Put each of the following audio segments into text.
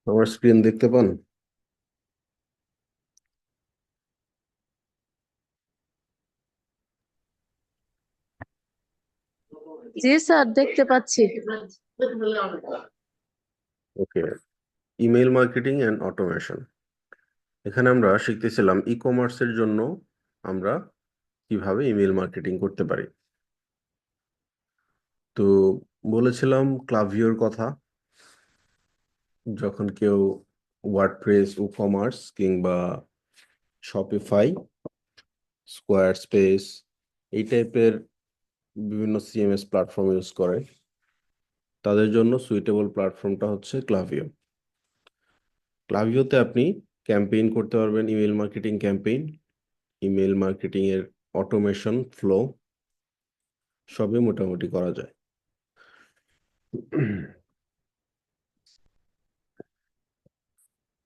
আমার স্ক্রিন দেখতে পান? জি স্যার, দেখতে পাচ্ছি। ওকে। ইমেল মার্কেটিং অ্যান্ড অটোমেশন, এখানে আমরা শিখতেছিলাম ই কমার্সের জন্য আমরা কিভাবে ইমেল মার্কেটিং করতে পারি। তো বলেছিলাম ক্লাভিওর কথা। যখন কেউ ওয়ার্ডপ্রেস, ই কমার্স কিংবা শপিফাই, স্কোয়ার স্পেস এই টাইপের বিভিন্ন সিএমএস প্ল্যাটফর্ম ইউজ করে, তাদের জন্য সুইটেবল প্ল্যাটফর্মটা হচ্ছে ক্লাভিও। ক্লাভিওতে আপনি ক্যাম্পেইন করতে পারবেন, email marketing campaign, email marketing এর অটোমেশন ফ্লো সবই মোটামুটি করা যায়।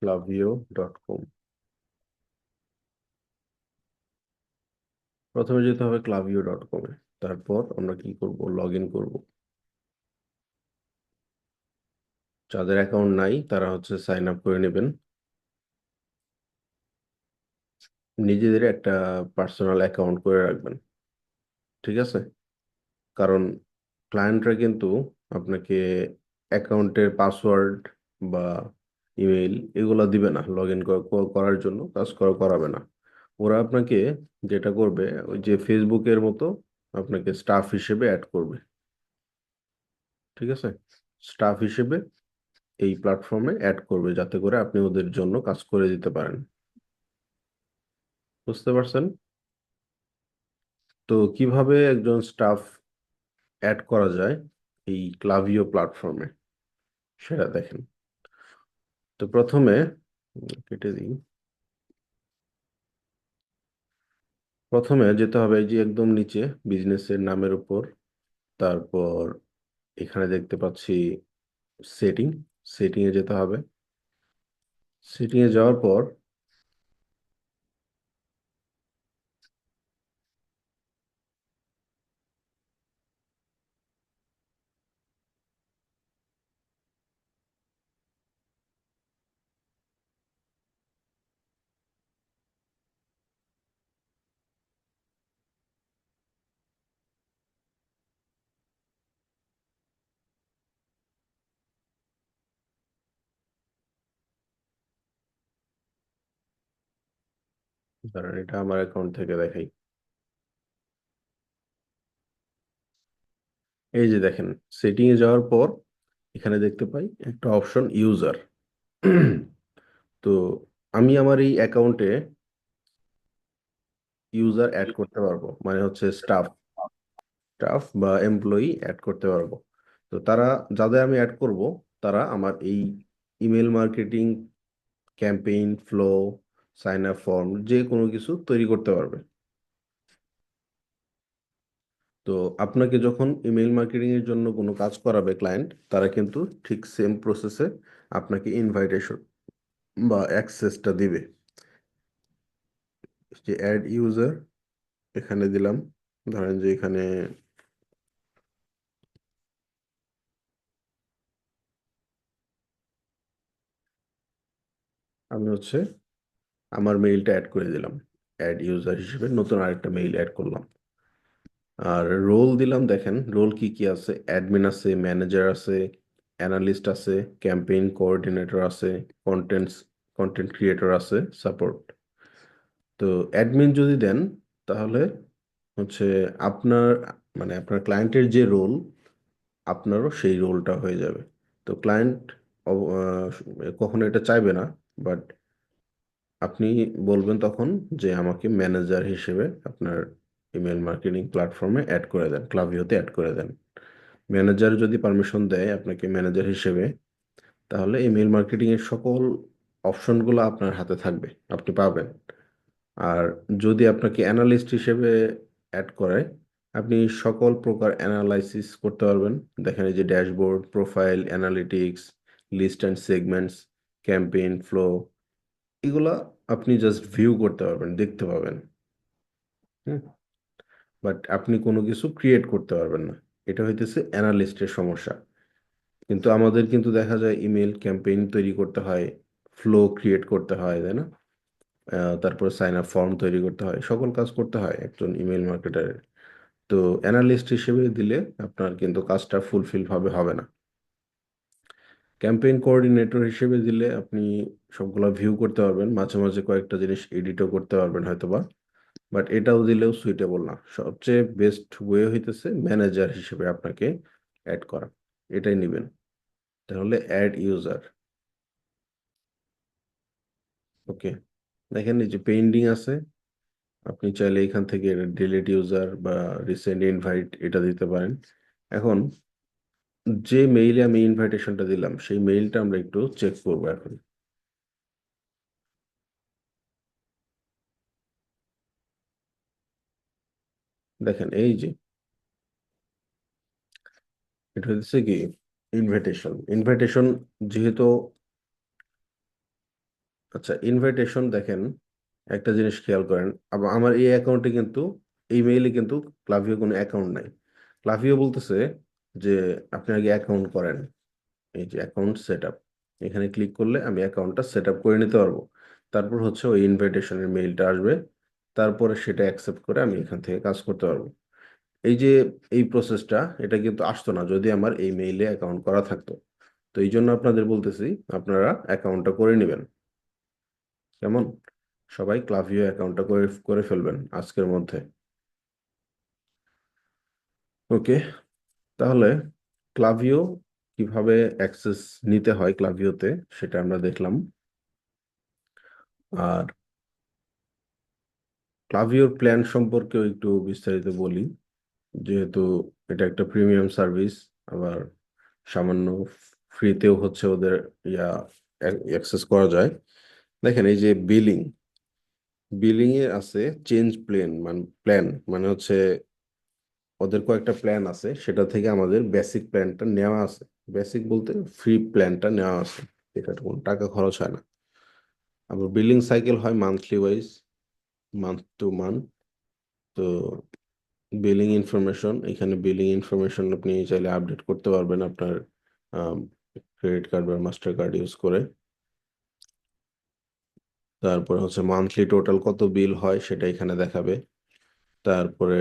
clavio.com, প্রথমে যেতে হবে clavio.com এ। তারপর আমরা কি করব, লগ ইন করবো। যাদের অ্যাকাউন্ট নাই তারা হচ্ছে সাইন আপ করে নেবেন। নিজেদের একটা পার্সোনাল অ্যাকাউন্ট করে রাখবেন, ঠিক আছে? কারণ ক্লায়েন্টরা কিন্তু আপনাকে অ্যাকাউন্টের পাসওয়ার্ড বা ইমেল এগুলো দিবে না, লগ ইন করার জন্য কাজ করাবে না। ওরা আপনাকে যেটা করবে, ওই যে ফেসবুকের মতো আপনাকে স্টাফ হিসেবে অ্যাড করবে, ঠিক আছে? স্টাফ হিসেবে এই প্ল্যাটফর্মে অ্যাড করবে যাতে করে আপনি ওদের জন্য কাজ করে দিতে পারেন। বুঝতে পারছেন? তো কিভাবে একজন স্টাফ অ্যাড করা যায় এই ক্লাভিও প্ল্যাটফর্মে সেটা দেখেন। তো প্রথমে কেটে দিই। প্রথমে যেতে হবে এই যে একদম নিচে বিজনেসের নামের উপর, তারপর এখানে দেখতে পাচ্ছি সেটিং, সেটিং এ যেতে হবে। সেটিং এ যাওয়ার পর ধরেন এটা আমার অ্যাকাউন্ট থেকে দেখাই। এই যে দেখেন, সেটিং এ যাওয়ার পর এখানে দেখতে পাই একটা অপশন ইউজার। তো আমি আমার এই অ্যাকাউন্টে ইউজার অ্যাড করতে পারবো, মানে হচ্ছে স্টাফ, স্টাফ বা এমপ্লয়ি অ্যাড করতে পারবো। তো তারা, যাদের আমি অ্যাড করব, তারা আমার এই email marketing campaign flow, sign up form যে কোনো কিছু তৈরি করতে পারবে। তো আপনাকে যখন ইমেল মার্কেটিং এর জন্য কোনো কাজ করাবে ক্লায়েন্ট, তারা কিন্তু ঠিক সেম প্রসেসে আপনাকে ইনভাইটেশন বা অ্যাক্সেসটা দিবে। যে অ্যাড ইউজার এখানে দিলাম। ধরেন যে এখানে আমি হচ্ছে আমার মেইলটা অ্যাড করে দিলাম, অ্যাড ইউজার হিসেবে নতুন আরেকটা মেইল অ্যাড করলাম। আর রোল দিলাম, দেখেন রোল কি কি আছে, অ্যাডমিন আছে, ম্যানেজার আছে, অ্যানালিস্ট আছে, ক্যাম্পেইন কোঅর্ডিনেটর আছে, কন্টেন্টস কন্টেন্ট ক্রিয়েটর আছে, সাপোর্ট। তো অ্যাডমিন যদি দেন তাহলে হচ্ছে আপনার, মানে আপনার ক্লায়েন্টের যে রোল আপনারও সেই রোলটা হয়ে যাবে। তো ক্লায়েন্ট কখনো এটা চাইবে না, বাট আপনি বলবেন তখন যে আমাকে ম্যানেজার হিসেবে আপনার ইমেল মার্কেটিং প্ল্যাটফর্মে অ্যাড করে দেন, ক্লাভিওতে অ্যাড করে দেন। ম্যানেজার যদি পারমিশন দেয় আপনাকে ম্যানেজার হিসেবে, তাহলে ইমেল মার্কেটিং এর সকল অপশনগুলো আপনার হাতে থাকবে, আপনি পাবেন। আর যদি আপনাকে অ্যানালিস্ট হিসেবে অ্যাড করে, আপনি সকল প্রকার অ্যানালাইসিস করতে পারবেন। দেখেন এই যে dashboard, profile, analytics, list and segments, campaign flow, এগুলা আপনি জাস্ট ভিউ করতে পারবেন, দেখতে পাবেন। হুম। বাট আপনি কোনো কিছু ক্রিয়েট করতে পারবেন না। এটা হইতেছে অ্যানালিস্টের সমস্যা। কিন্তু আমাদের কিন্তু দেখা যায় ইমেল ক্যাম্পেইন তৈরি করতে হয়, ফ্লো ক্রিয়েট করতে হয়, তাই না? তারপরে সাইন আপ ফর্ম তৈরি করতে হয়, সকল কাজ করতে হয় একজন ইমেল মার্কেটারের। তো অ্যানালিস্ট হিসেবে দিলে আপনার কিন্তু কাজটা ফুলফিল ভাবে হবে না। ক্যাম্পেইন কোঅর্ডিনেটর হিসেবে দিলে আপনি সবগুলা ভিউ করতে পারবেন, মাঝে মাঝে কয়েকটা জিনিস এডিটও করতে পারবেন হয়তোবা। বাট এটাও দিলেও সুইটেবল না। সবচেয়ে বেস্ট ওয়ে হইতেছে ম্যানেজার হিসেবে আপনাকে অ্যাড করা, এটাই নিবেন। তাহলে অ্যাড ইউজার। ওকে, দেখেন এই যে পেন্ডিং আছে, আপনি চাইলে এখান থেকে ডিলিট ইউজার বা রিসেন্ট ইনভাইট এটা দিতে পারেন। এখন যে মেইলে আমি ইনভাইটেশনটা দিলাম সেই মেইলটা আমরা একটু চেক করবো এখন। দেখেন এই যে এটা হচ্ছে কি ইনভাইটেশন। ইনভাইটেশন যেহেতু, আচ্ছা ইনভাইটেশন দেখেন, একটা জিনিস খেয়াল করেন, আমার এই অ্যাকাউন্টে কিন্তু, এই মেইলে কিন্তু ক্লাভিও কোনো অ্যাকাউন্ট নাই। ক্লাভিও বলতেছে যে আপনি আগে অ্যাকাউন্ট করেন। এই যে অ্যাকাউন্ট সেট আপ, এখানে ক্লিক করলে আমি অ্যাকাউন্টটা সেট আপ করে নিতে পারবো। তারপর হচ্ছে ওই ইনভাইটেশনের মেইলটা আসবে, তারপরে সেটা অ্যাকসেপ্ট করে আমি এখান থেকে কাজ করতে পারবো। এই যে এই প্রসেসটা, এটা কিন্তু আসতো না যদি আমার এই মেইলে অ্যাকাউন্ট করা থাকতো। তো এই জন্য আপনাদের বলতেছি আপনারা অ্যাকাউন্টটা করে নেবেন। কেমন? সবাই ক্লাভিও অ্যাকাউন্টটা করে করে ফেলবেন আজকের মধ্যে। ওকে, তাহলে ক্লাভিও কিভাবে অ্যাক্সেস নিতে হয় ক্লাভিওতে সেটা আমরা দেখলাম। আর ক্লাভিওর প্ল্যান সম্পর্কেও একটু বিস্তারিত বলি, যেহেতু এটা একটা প্রিমিয়াম সার্ভিস। আবার সামান্য ফ্রিতেও হচ্ছে ওদের ইয়া অ্যাক্সেস করা যায়। দেখেন এই যে বিলিং, বিলিং এ আছে চেঞ্জ প্ল্যান মানে হচ্ছে ওদের কয়েকটা প্ল্যান আছে, সেটা থেকে আমাদের বেসিক প্ল্যানটা নেওয়া আছে। বেসিক বলতে ফ্রি প্ল্যানটা নেওয়া আছে, এটা কোনো টাকা খরচ হয় না। আবার বিলিং সাইকেল হয় monthly wise, month to month. তো বিলিং ইনফরমেশন, এখানে বিলিং ইনফরমেশন আপনি চাইলে আপডেট করতে পারবেন আপনার ক্রেডিট কার্ড বা মাস্টার কার্ড ইউজ করে। তারপরে হচ্ছে মান্থলি টোটাল কত বিল হয় সেটা এখানে দেখাবে। তারপরে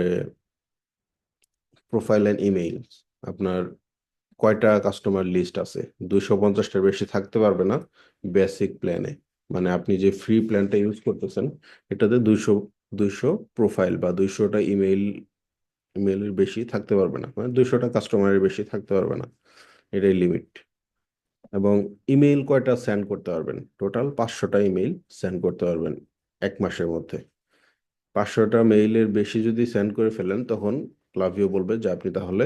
প্রোফাইল অ্যান্ড ইমেইল, আপনার কয়টা কাস্টমার লিস্ট আছে, 250টার বেশি থাকতে পারবে না বেসিক প্ল্যানে। মানে আপনি যে ফ্রি প্ল্যানটা ইউজ করতেছেন এটাতে 200 প্রোফাইল বা 200টা ইমেইলের বেশি থাকতে পারবে না, মানে 200টা কাস্টমারের বেশি থাকতে পারবে না, এটাই লিমিট। এবং ইমেইল কয়টা সেন্ড করতে পারবেন, টোটাল 500টা ইমেইল সেন্ড করতে পারবেন 1 মাসের মধ্যে। 500টা মেইলের বেশি যদি সেন্ড করে ফেলেন তখন ক্লাভিও বলবে যে আপনি তাহলে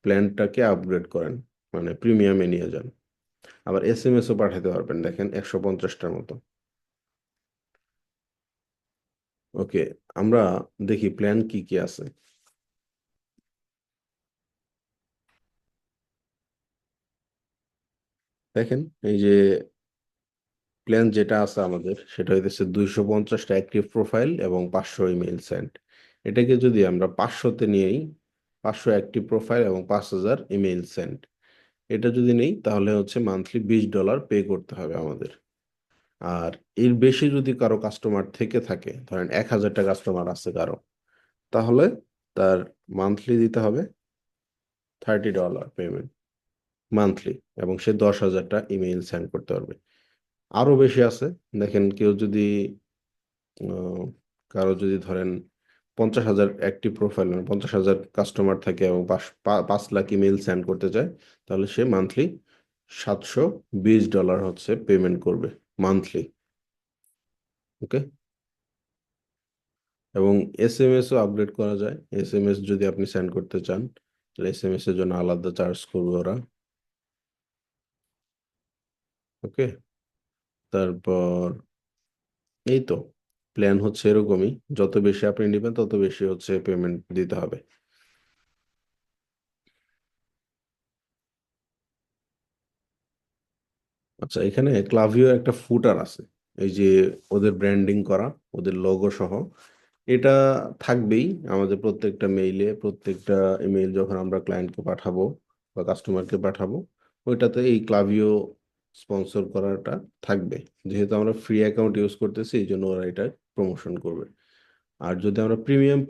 প্ল্যানটাকে আপগ্রেড করেন, মানে প্রিমিয়ামে নিয়ে যান। আবার এসএমএসও পাঠাতে পারবেন, দেখেন 150টার মতো। ওকে, আমরা দেখি প্ল্যান কি কি আছে। দেখেন এই যে প্ল্যান যেটা আছে আমাদের সেটা হইতেছে 250টা অ্যাক্টিভ প্রোফাইল এবং 500 ইমেইল সেন্ড। এটাকে যদি আমরা 500তে নিয়েই, 500 অ্যাক্টিভ প্রোফাইল এবং 5000 ইমেইল সেন্ড, এটা যদি নেই তাহলে হচ্ছে মান্থলি $20 পে করতে হবে আমাদের। আর এর বেশি যদি কারো কাস্টমার থেকে থাকে, ধরেন 1000টা কাস্টমার আছে কারো, তাহলে তার মান্থলি দিতে হবে $30 পেমেন্ট মান্থলি, এবং সে 10,000টা ইমেইল সেন্ড করতে পারবে। আরো বেশি আছে, দেখেন কেউ যদি আহ, কারো যদি ধরেন 50,000 অ্যাক্টিভ প্রোফাইল, মানে 50,000 কাস্টমার থাকে এবং 5 লাখ ইমেইল সেন্ড করতে চায়, তাহলে সে মান্থলি $720 হচ্ছে পেমেন্ট করবে মান্থলি। ওকে, এবং এসএমএসও আপডেট করা যায়। এসএমএস যদি আপনি সেন্ড করতে চান তাহলে এসএমএস এর জন্য আলাদা চার্জ করবে ওরা। ওকে, তারপর এই তো প্ল্যান হচ্ছে এরকমই, যত বেশি আপনি নেবেন তত বেশি হচ্ছে পেমেন্ট দিতে হবে। আচ্ছা, এখানে ক্লাভিও একটা ফুটার আছে, এই যে ওদের ব্র্যান্ডিং করা, ওদের লোগো সহ, এটা থাকবেই আমাদের প্রত্যেকটা মেইলে। প্রত্যেকটা ইমেইল যখন আমরা ক্লায়েন্টকে পাঠাবো বা কাস্টমারকে পাঠাবো, ওইটাতে এই ক্লাভিও স্পন্সর করাটা থাকবে। যেহেতু আমরা ফ্রি অ্যাকাউন্ট ইউজ করতেছি, এই জন্য ওরা এটা প্রমোশন করবে। আর যদি আমরা প্রিমিয়াম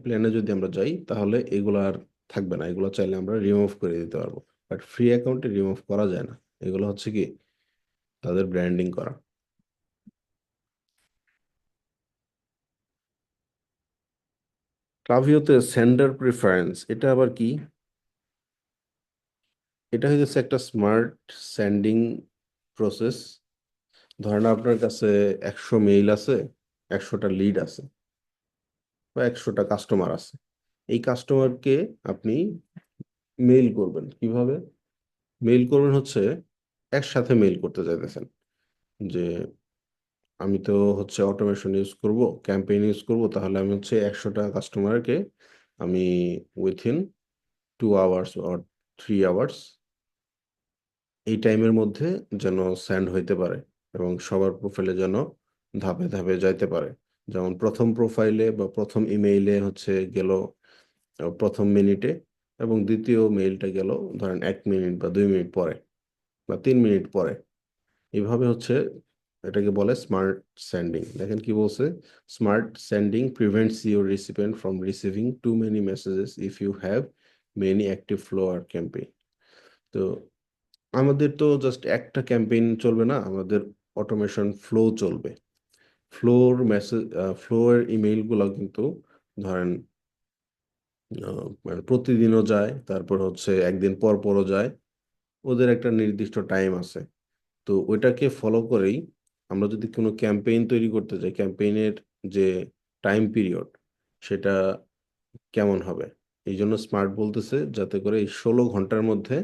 প্ল্যানে যদি আমরা যাই, তাহলে এগুলো আর থাকবে না। এগুলো চাইলে আমরা রিমুভ করে দিতে পারবো। বাট ফ্রি অ্যাকাউন্টে রিমুভ করা যায় না। এগুলো হচ্ছে কি তাদের ব্র্যান্ডিং করা। ক্লাভিওতে সেন্ডার প্রিফারেন্স, এটা আবার কি? এটা হচ্ছে একটা স্মার্ট সেন্ডিং প্রসেস। ধরেন আপনার কাছে 100 মেইল আছে, 100টা লিড আছে, বা 100টা কাস্টমার আছে। এই কাস্টমারকে আপনি মেইল করবেন কিভাবে? মেইল করবেন হচ্ছে, একসাথে মেইল করতে চাইতেছেন যে আমি তো হচ্ছে অটোমেশন ইউজ করব, ক্যাম্পেইন ইউজ করব, তাহলে আমি হচ্ছে 100টা কাস্টমারকে আমি উইথিন 2 আওয়ার্স অর 3 আওয়ার্স এই টাইমের মধ্যে যেন সেন্ড হইতে পারে, এবং সবার প্রোফাইলে যেন ধাপে ধাপে যাইতে পারে। যেমন প্রথম প্রোফাইলে বা প্রথম ইমেইলে হচ্ছে গেল প্রথম মিনিটে, এবং দ্বিতীয় মেইলটা গেল ধরেন 1 মিনিট বা 2 মিনিট পরে বা 3 মিনিট পরে। এইভাবে হচ্ছে এটাকে বলে স্মার্ট সেন্ডিং। দেখেন কি বলছে, smart sending prevents your recipient from receiving too many messages if you have many active flow আর ক্যাম্পেইন। তো আমাদের তো জাস্ট একটা ক্যাম্পেইন চলবে না, আমাদের অটোমেশন ফ্লো চলবে। ফ্লোর ইমেইল গুলো কিন্তু ধরেন মানে প্রতিদিনও যায়, তারপর হচ্ছে একদিন পর পরও যায়। ওদের একটা নির্দিষ্ট টাইম আছে। তো ওইটাকে ফলো করেই আমরা যদি কোনো ক্যাম্পেইন তৈরি করতে যাই, ক্যাম্পেইনের যে টাইম পিরিয়ড সেটা কেমন হবে, এই জন্য স্মার্ট বলতেছে যাতে করে এই 16 ঘন্টার মধ্যে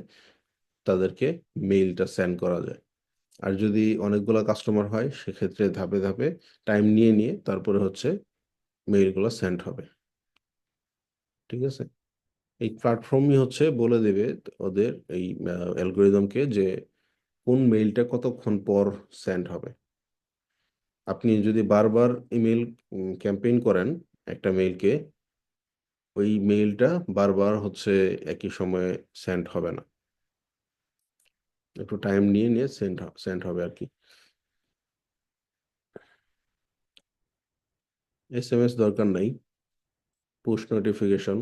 তাদেরকে মেইলটা সেন্ড করা যায়। আর যদি অনেকগুলা কাস্টমার হয়, সেক্ষেত্রে ধাপে ধাপে টাইম নিয়ে নিয়ে তারপরে হচ্ছে মেইলগুলো সেন্ড হবে। ঠিক আছে? এই প্ল্যাটফর্মই হচ্ছে বলে দেবে ওদের এই অ্যালগোরিদমকে যে কোন মেইলটা কতক্ষণ পর সেন্ড হবে। আপনি যদি বারবার ইমেল ক্যাম্পেইন করেন একটা মেইলকে, ওই মেইলটা বারবার হচ্ছে একই সময়ে সেন্ড হবে না। একটু টাইম নিয়ে নিয়ে সেন্ড হবে আর কি। এসএমএস দরকার নাই, পুশ নোটিফিকেশন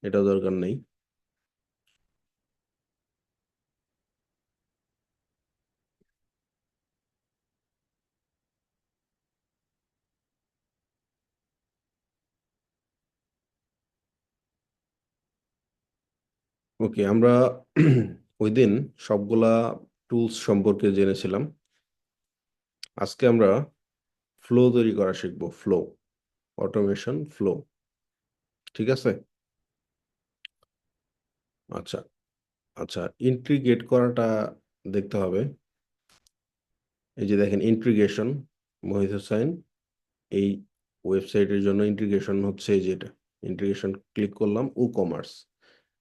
এটা দরকার নেই। ওকে, আমরা ওই দিন সবগুলা টুলস সম্পর্কে জেনেছিলাম। আজকে আমরা ফ্লো তৈরি করা শিখবো। Flow, automation flow. ঠিক আছে? আচ্ছা, আচ্ছা, ইন্টিগ্রেট করাটা দেখতে হবে। এই যে দেখেন ইন্টিগ্রেশন, মহিত হোসাইন, এই ওয়েবসাইটের জন্য ইন্টিগ্রেশন হচ্ছে এই যেটা। ইন্টিগ্রেশন ক্লিক করলাম, ও কমার্স।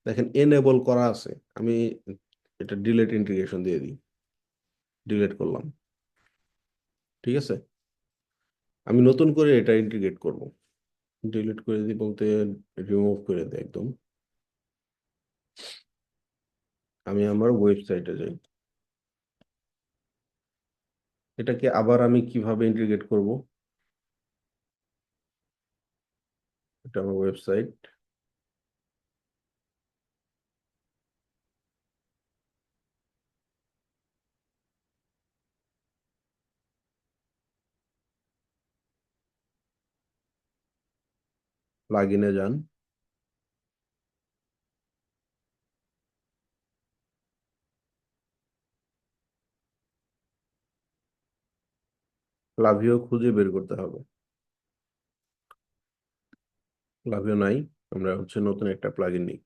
দেখেন এনেবল করা আছে। আমি এটা ডিলেট ইন্টিগ্রেশন দিয়ে দিই, ডিলেট করলাম। ঠিক আছে? আমি নতুন করে এটা ইন্টিগ্রেট করব। ডিলিট করে দিই বলতে রিমুভ করে দিই একদম। আমি আমার ওয়েবসাইটে যাই। এটাকে আবার আমি কিভাবে ইন্টিগ্রেট করব? এটা আমার ওয়েবসাইট, প্লাগ ইনে যান। লাভিও খুঁজে বের করতে হবে। লাভিও নাই, আমরা হচ্ছে নতুন একটা প্লাগ ইন নিই।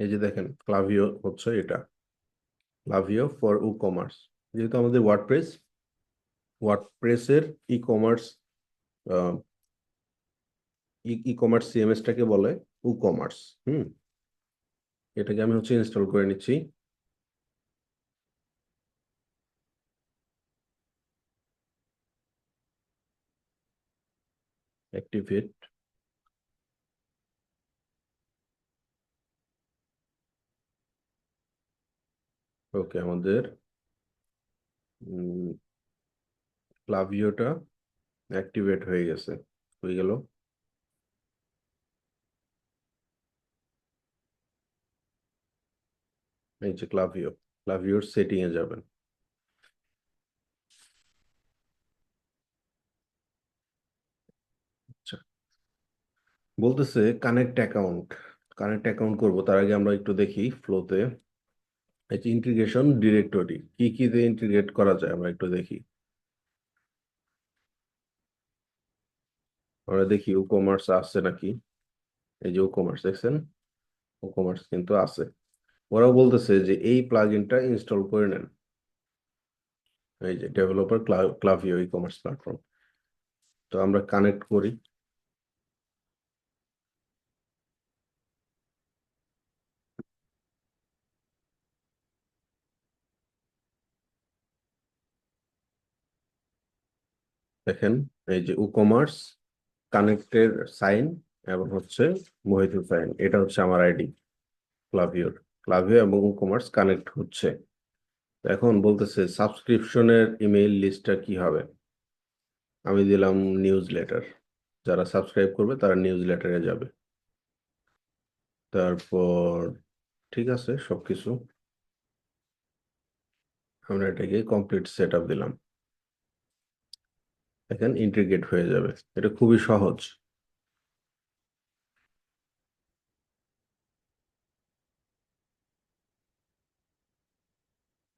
এই যে দেখেন ক্লাভিও হচ্ছে এটা, ক্লাভিও ফর ই কমার্স। যেহেতু আমাদের ওয়ার্ডপ্রেস, ওয়ার্ডপ্রেসের ই কমার্স ই কমার্স সিএমএসটাকে বলে উ কমার্স। এটাকে আমি ইনস্টল করে নিচ্ছি। অ্যাক্টিভেট। ওকে, আমাদের ক্লাভিওটা অ্যাক্টিভেট হয়ে গেছে। হয়ে গেল। এই যে ক্লাভিওর সেটিং এ যাবেন। আচ্ছা, বলতেছে কানেক্ট অ্যাকাউন্ট করব, তার আগে আমরা একটু দেখি ফ্লোতে। এই যে ইন্টিগ্রেশন ডিরেক্টরি কি কি দিয়ে ইন্টিগ্রেট করা যায় আমরা একটু দেখি। আমরা দেখি ই কমার্স আছে নাকি। এই যে ই কমার্স দেখছেন, ই কমার্স কিন্তু আছে। ওরাও বলতেছে যে এই প্লাগইনটা ইনস্টল করে নেন। এই যে ডেভেলপার ক্লাভিও ই কমার্স প্ল্যাটফর্ম। তো আমরা কানেক্ট করি। দেখেন, এই যে কমার্স কানেক্টের সাইন এবং মহিতুর সাইন, এটা আমার আইডি ক্লাভিওর। ক্লাভিও এবং কমার্স কানেক্ট হচ্ছে। তো এখন বলতেছে সাবস্ক্রিপশনের ইমেইল লিস্টটা কি হবে। আমি দিলাম নিউজ লেটার। যারা সাবস্ক্রাইব করবে তারা নিউজ লেটারে যাবে। তারপর ঠিক আছে সবকিছু। আমরা এটাকে কমপ্লিট সেট আপ দিলাম। দেখেন ইন্টিগ্রেট হয়ে যাবে। এটা খুবই সহজ।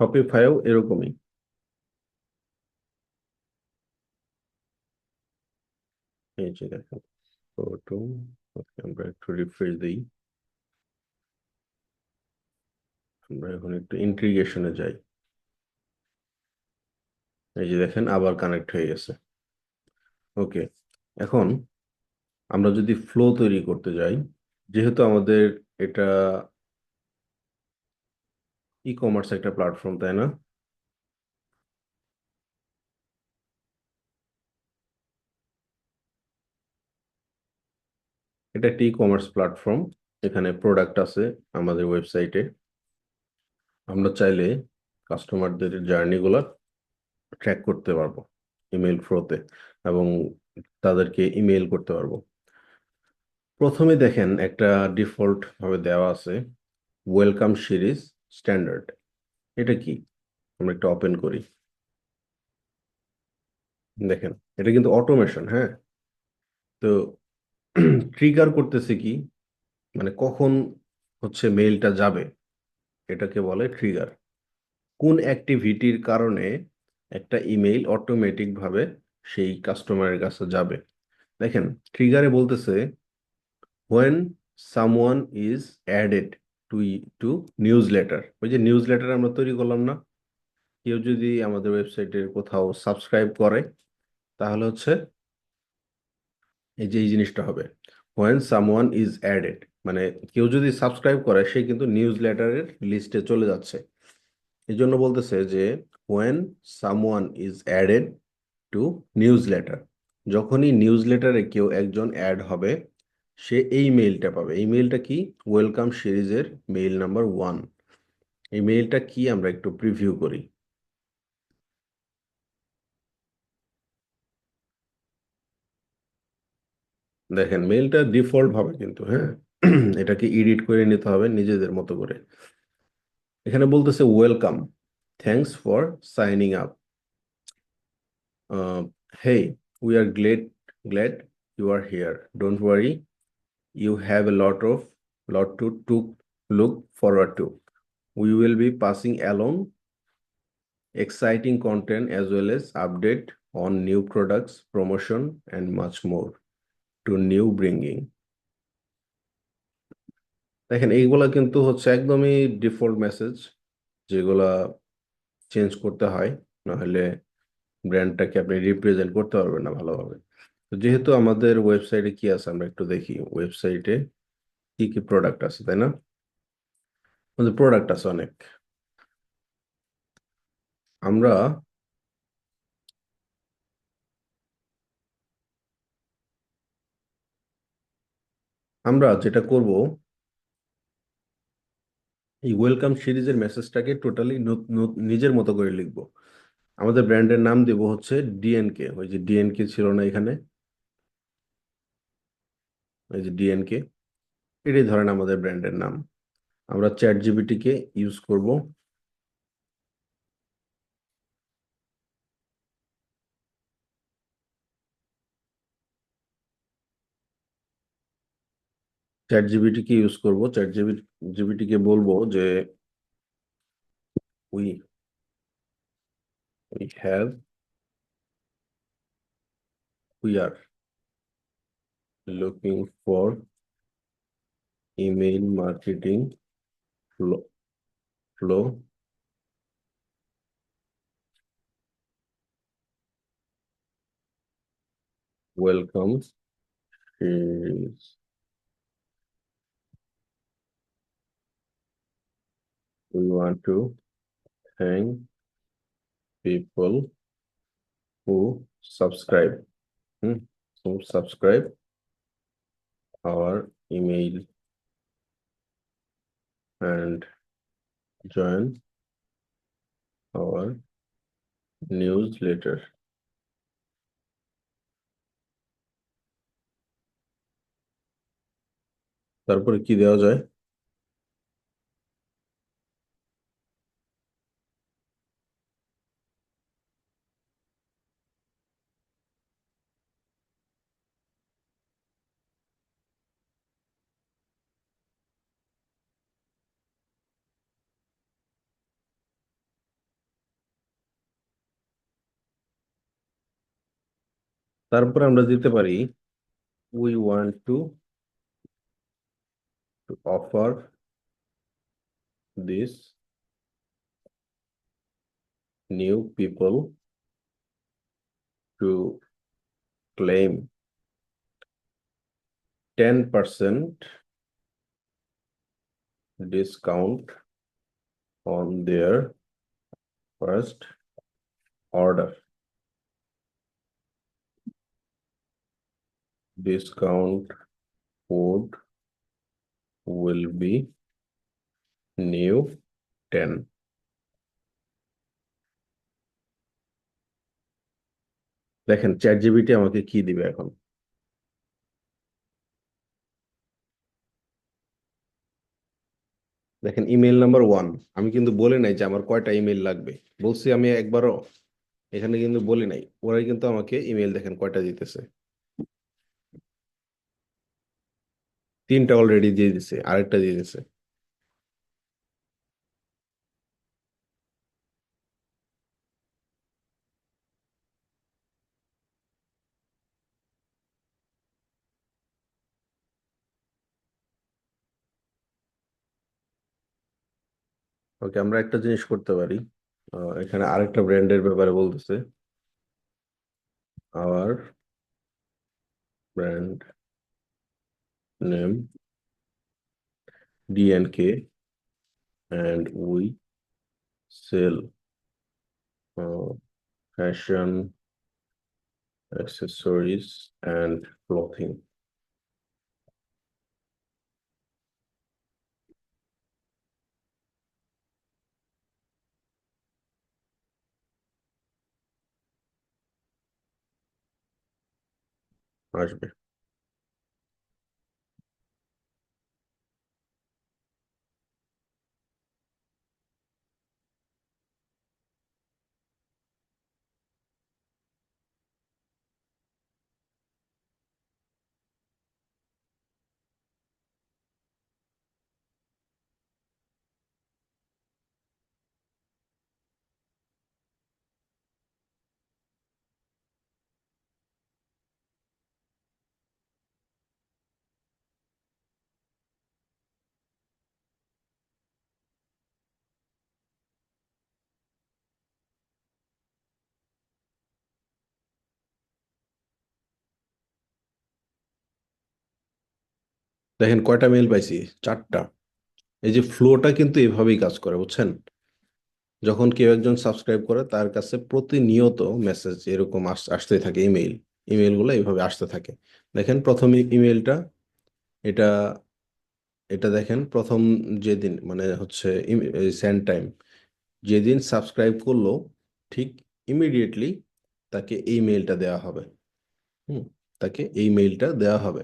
শপিফাইও এরকমই। এই যে দেখেন ফটো। আমরা একটু রিফ্রেশ দিই। আমরা এখন একটু ইন্টিগ্রেশনে যাই। এই যে দেখেন আবার কানেক্ট হয়ে গেছে। ওকে, এখন আমরা যদি ফ্লো তৈরি করতে যাই, যেহেতু আমাদের এটা ই কমার্স একটা প্ল্যাটফর্ম, তাই না? এটা একটা ই কমার্স প্ল্যাটফর্ম। এখানে প্রোডাক্ট আছে আমাদের ওয়েবসাইটে। আমরা চাইলে কাস্টমারদের জার্নিগুলো ট্র্যাক করতে পারবো ইমেল থ্রোতে, এবং তাদেরকে ইমেল করতে পারবো। প্রথমে দেখেন একটা ডিফল্ট ভাবে দেওয়া আছে ওয়েলকাম সিরিজ স্ট্যান্ডার্ড। এটা কি? আমরা একটা ওপেন করি। দেখেন, এটা কিন্তু অটোমেশন, হ্যাঁ। তো ট্রিগার করতেছে কি, মানে কখন মেইলটা যাবে, এটাকে বলে ট্রিগার। কোন অ্যাক্টিভিটির কারণে একটা ইমেইল অটোমেটিক ভাবে সেই কাস্টমারের কাছে যাবে। দেখেন, ট্রিগারে বলতেছে when someone is added to to newsletter. ওই যে নিউজলেটার আমরা তৈরি করলাম না, কেউ যদি আমাদের ওয়েবসাইটের কোথাও সাবস্ক্রাইব করে, তাহলে এই জিনিসটা হবে when someone is added, মানে কেউ যদি সাবস্ক্রাইব করে সে কিন্তু নিউজ লেটারের লিস্টে চলে যাচ্ছে। এই জন্য বলতেছে যে when someone is added to news letter, যখনই নিউজ লেটারে কেউ একজন অ্যাড হবে, সে এই মেইলটা পাবে। এই মেইলটা কি? ওয়েলকাম সিরিজের মেইল নাম্বার 1। এই মেইলটা কি আমরা একটু প্রিভিউ করি। দেখেন মেইলটা ডিফল্ট ভাবে কিন্তু, হ্যাঁ। এটাকে এডিট করে নিতে হবে নিজেদের মতো করে। এখানে বলতেছে welcome, thanks for signing up, hey we are glad you are here, don't worry, you have a lot to look forward to, we will be passing along exciting content as well as update on new products, promotion, and much more to new bringing. দেখেন এইগুলা কিন্তু একদমই default message, যেগুলা change করতে হয়, নাহলে ব্র্যান্ডটাকে আপনি represent করতে পারবেন না ভালোভাবে। তো যেহেতু আমাদের ওয়েবসাইটে কি আছে আমরা একটু দেখি, ওয়েবসাইটে কি কি প্রোডাক্ট আছে, তাই না? আমাদের প্রোডাক্ট আছে অনেক। আমরা আমরা যেটা করব, এই ওয়েলকাম সিরিজের মেসেজটাকে টোটালি নিজের মতো করে লিখব। আমাদের ব্র্যান্ডের নাম দেব হচ্ছে ডিএনকে। ওই যে ডিএনকে ছিল না এখানে, ওই যে ডিএনকে, এটাই ধরেন আমাদের ব্র্যান্ডের নাম। আমরা চ্যাট জিপিটিকে ইউজ করব। চ্যাট জিপিটিকে বলবো যে we we have we are looking for email marketing flow welcome series. We want to thank people who subscribe, hmm, who subscribe our email and join our newsletter. তারপরে কি দেওয়া যায়? তারপরে আমরা দিতে পারি we want to offer this new people to claim 10% discount on their first order. Discount code will be new 10. দেখেন ChatGPT আমাকে কি দিবে এখন। দেখেন ইমেল নাম্বার 1, আমি কিন্তু বলে নাই যে আমার কয়টা ইমেল লাগবে। বলছি আমি একবারও? এখানে কিন্তু বলি নাই। ওরাই কিন্তু আমাকে ইমেল দেখেন কয়টা দিতেছে, 3টা অলরেডি দিয়ে দিছে, আরেকটা দিয়ে দিছে। ওকে, আমরা একটা জিনিস করতে পারি। এখানে আরেকটা ব্র্যান্ডের ব্যাপারে বলতেছে, our brand name DNK and we sell fashion accessories and clothing. আসবে। দেখেন কয়টা মেইল পাইছি, 4টা। এই যে ফ্লোটা কিন্তু এভাবেই কাজ করে, বুঝছেন? যখন কেউ একজন সাবস্ক্রাইব করে তার কাছে প্রতিনিয়ত মেসেজ এরকম আসতে থাকে, ইমেইলগুলো এইভাবে আসতে থাকে। দেখেন প্রথম ইমেইলটা, এটা এটা দেখেন প্রথম যেদিন মানে হচ্ছে সেন্ড টাইম, যেদিন সাবস্ক্রাইব করলো ঠিক ইমিডিয়েটলি তাকে এই মেইলটা দেওয়া হবে। হুম, তাকে এই মেইলটা দেওয়া হবে।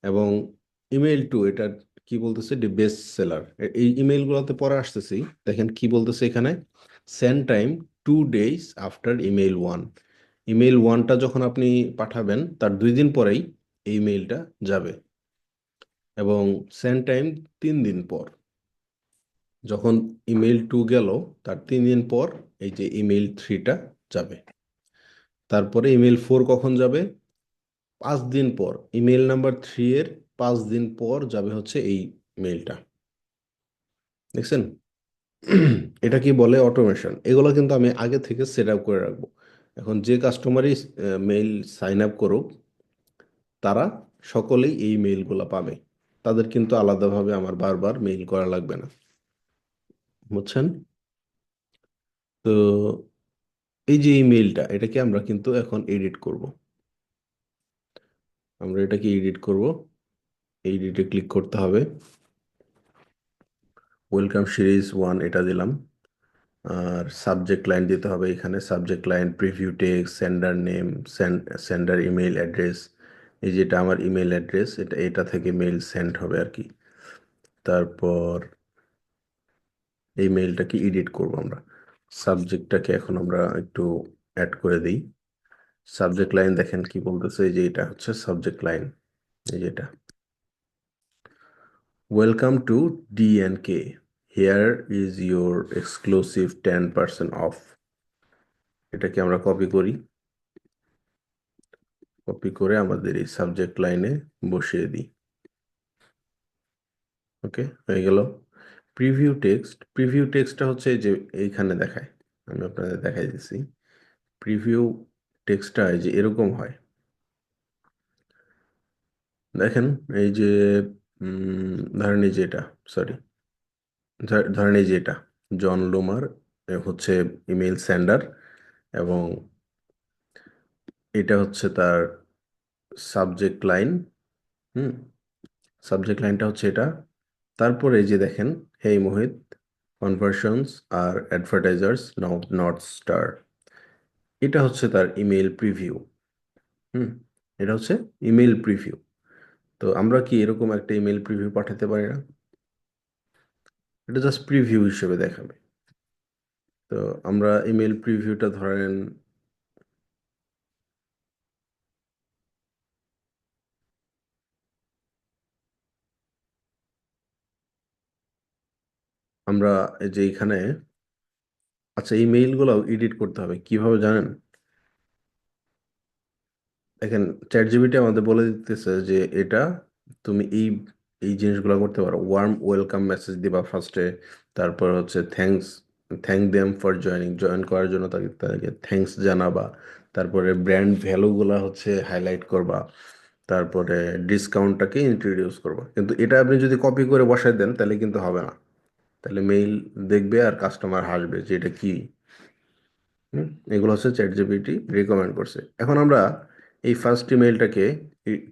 এবং ইমেইল টু, এটা কি বলতেছে, ডি বেস্ট সেলার, এই ইমেইলগুলোতে পরে আসতেছি। দেখেন কি বলতেছে এখানে, send time 2 days after email one. Email ওয়ানটা যখন আপনি পাঠাবেন তার 2 দিন পরেই এই মেইলটা যাবে। এবং সেন্ড টাইম 3 দিন পর, যখন ইমেইল টু গেল তার 3 দিন পর এই যে ইমেইল থ্রিটা যাবে। তারপরে ইমেইল ফোর কখন যাবে? 5 দিন পর। ইমেইল নাম্বার থ্রি এর 5 দিন পর যাবে হচ্ছে এই মেইলটা। দেখছেন? এটা কি বলে, অটোমেশন। এগুলো কিন্তু আমি আগে থেকে সেট আপ করে রাখবো। এখন যে কাস্টমারই মেইল সাইন আপ করুক, তারা সকলেই এই মেইলগুলো পাবে। তাদের কিন্তু আলাদাভাবে আমার বারবার মেইল করা লাগবে না, বুঝছেন? তো এই যে ইমেইলটা, এটাকে আমরা কিন্তু এখন এডিট করব। আমরা এটাকে এডিট করব। এডিটে ক্লিক করতে হবে। ওয়েলকাম সিরিজ ওয়ান এটা দিলাম। আর সাবজেক্ট লাইন দিতে হবে, এখানে subject line preview text, sender name, sender email address. এই যেটা আমার ইমেল অ্যাড্রেস, এটা থেকে মেইল সেন্ড হবে আর কি। তারপর এই মেইলটাকে এডিট করব আমরা। সাবজেক্টটাকে এখন আমরা একটু অ্যাড করে দিই। সাবজেক্ট লাইন দেখেন কি বলতেছে, এই যে এটা হচ্ছে সাবজেক্ট লাইন, এই যেটা, welcome to DNK, here is your exclusive 10% of. এটাকে আমরা কপি করি। কপি করে আমাদের এই সাবজেক্ট লাইনে বসিয়ে দিই। ওকে, হয়ে গেল। প্রিভিউ টেক্সটটা হচ্ছে এই যে এইখানে দেখায়, আমি আপনাদের দেখাই দিচ্ছি। প্রিভিউ টেক্সটটা এই যে এরকম হয়। দেখেন এই যে ধরেন এই যে এটা, সরি, ধরেন এই যে এটা জন লোমার হচ্ছে ইমেল সেন্ডার, এবং এটা হচ্ছে তার সাবজেক্ট লাইন। হুম, সাবজেক্ট লাইনটা হচ্ছে এটা। তারপরে এই যে দেখেন, hey Mohit, conversions are advertisers not star, এটা হচ্ছে তার ইমেল প্রিভিউ। হুম, এটা হচ্ছে ইমেল প্রিভিউ। তো আমরা কি এরকম একটা ইমেল প্রিভিউ পাঠাতে পারি না? এটা জাস্ট প্রিভিউ হিসেবে দেখাবে। তো আমরা ইমেল প্রিভিউটা ধরেন আমরা এই যে এখানে, আচ্ছা এই মেইলগুলো এডিট করতে হবে কিভাবে জানেন? দেখেন চ্যাট জিপিটি আমাদের বলে দিতেছে যে এটা তুমি এই এই জিনিসগুলো করতে পারো। ওয়ার্ম ওয়েলকাম মেসেজ দিবা ফার্স্টে, তারপর হচ্ছে থ্যাংক দেম ফর জয়েন করার জন্য তাকে তাদেরকে থ্যাঙ্কস জানাবা। তারপরে ব্র্যান্ড ভ্যালুগুলা হচ্ছে হাইলাইট করবা। তারপরে ডিসকাউন্টটাকে ইন্ট্রোডিউস করবা। কিন্তু এটা আপনি যদি কপি করে বসায় দেন তাহলে কিন্তু হবে না। তাহলে মেইল দেখবে আর কাস্টমার হাসবে যে এটা কি। এগুলো হচ্ছে চ্যাট জিপিটি রিকমেন্ড করছে। এখন আমরা এই ফার্স্ট ইমেইলটাকে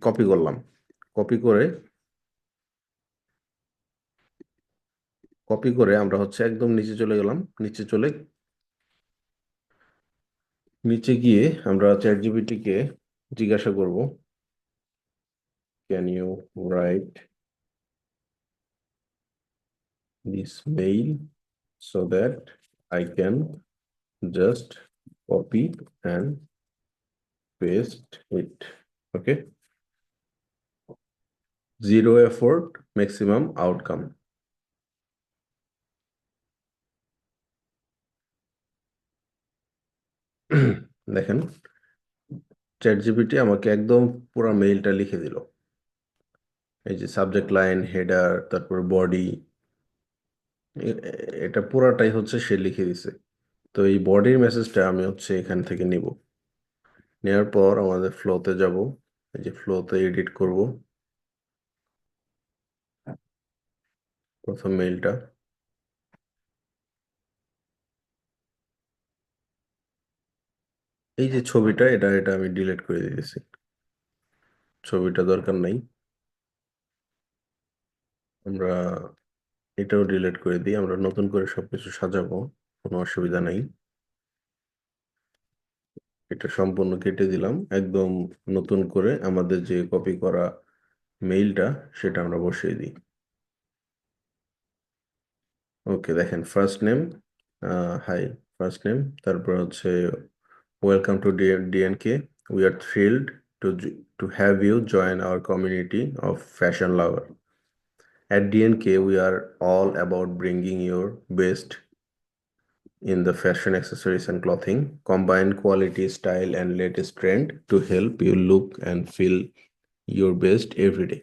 কপি করলাম। কপি করে আমরা হচ্ছে একদম নিচে চলে গেলাম। নিচে গিয়ে আমরা চ্যাট জিপিটিকে জিজ্ঞাসা করব, can you write this mail so that I can just copy and paste it. Okay, zero effort maximum outcome. দেখেন চ্যাট জিপিটি আমাকে একদম পুরো মেইলটা লিখে দিল। এই যে সাবজেক্ট লাইন, হেডার, তারপর বডি, এটা পুরাটাই হচ্ছে সে লিখে দিছে। তো এই বডির মেসেজটা আমি হচ্ছে এখান থেকে নিব। নেওয়ার পর আমাদের ফ্লোতে যাব। এই যে ফ্লোতে এডিট করব। প্রথম মেইলটা। এই যে ছবিটা, এটা এটা আমি ডিলিট করে দিয়েছি, ছবিটা দরকার নাই। আমরা এটাও ডিলিট করে দিই, আমরা নতুন করে সবকিছু সাজাবো, কোনো অসুবিধা নেই। এটা সম্পূর্ণ কেটে দিলাম, একদম নতুন করে আমাদের যে কপি করা মেইলটা সেটা আমরা বসিয়ে দিই। ওকে, দেখেন first name, hi, first name, তারপর হচ্ছে welcome to DNK, we are thrilled to have you join our community of fashion lover. At DNK, we are all about bringing your best in the fashion accessories and clothing, combine quality, style, and latest trend to help you look and feel your best every day.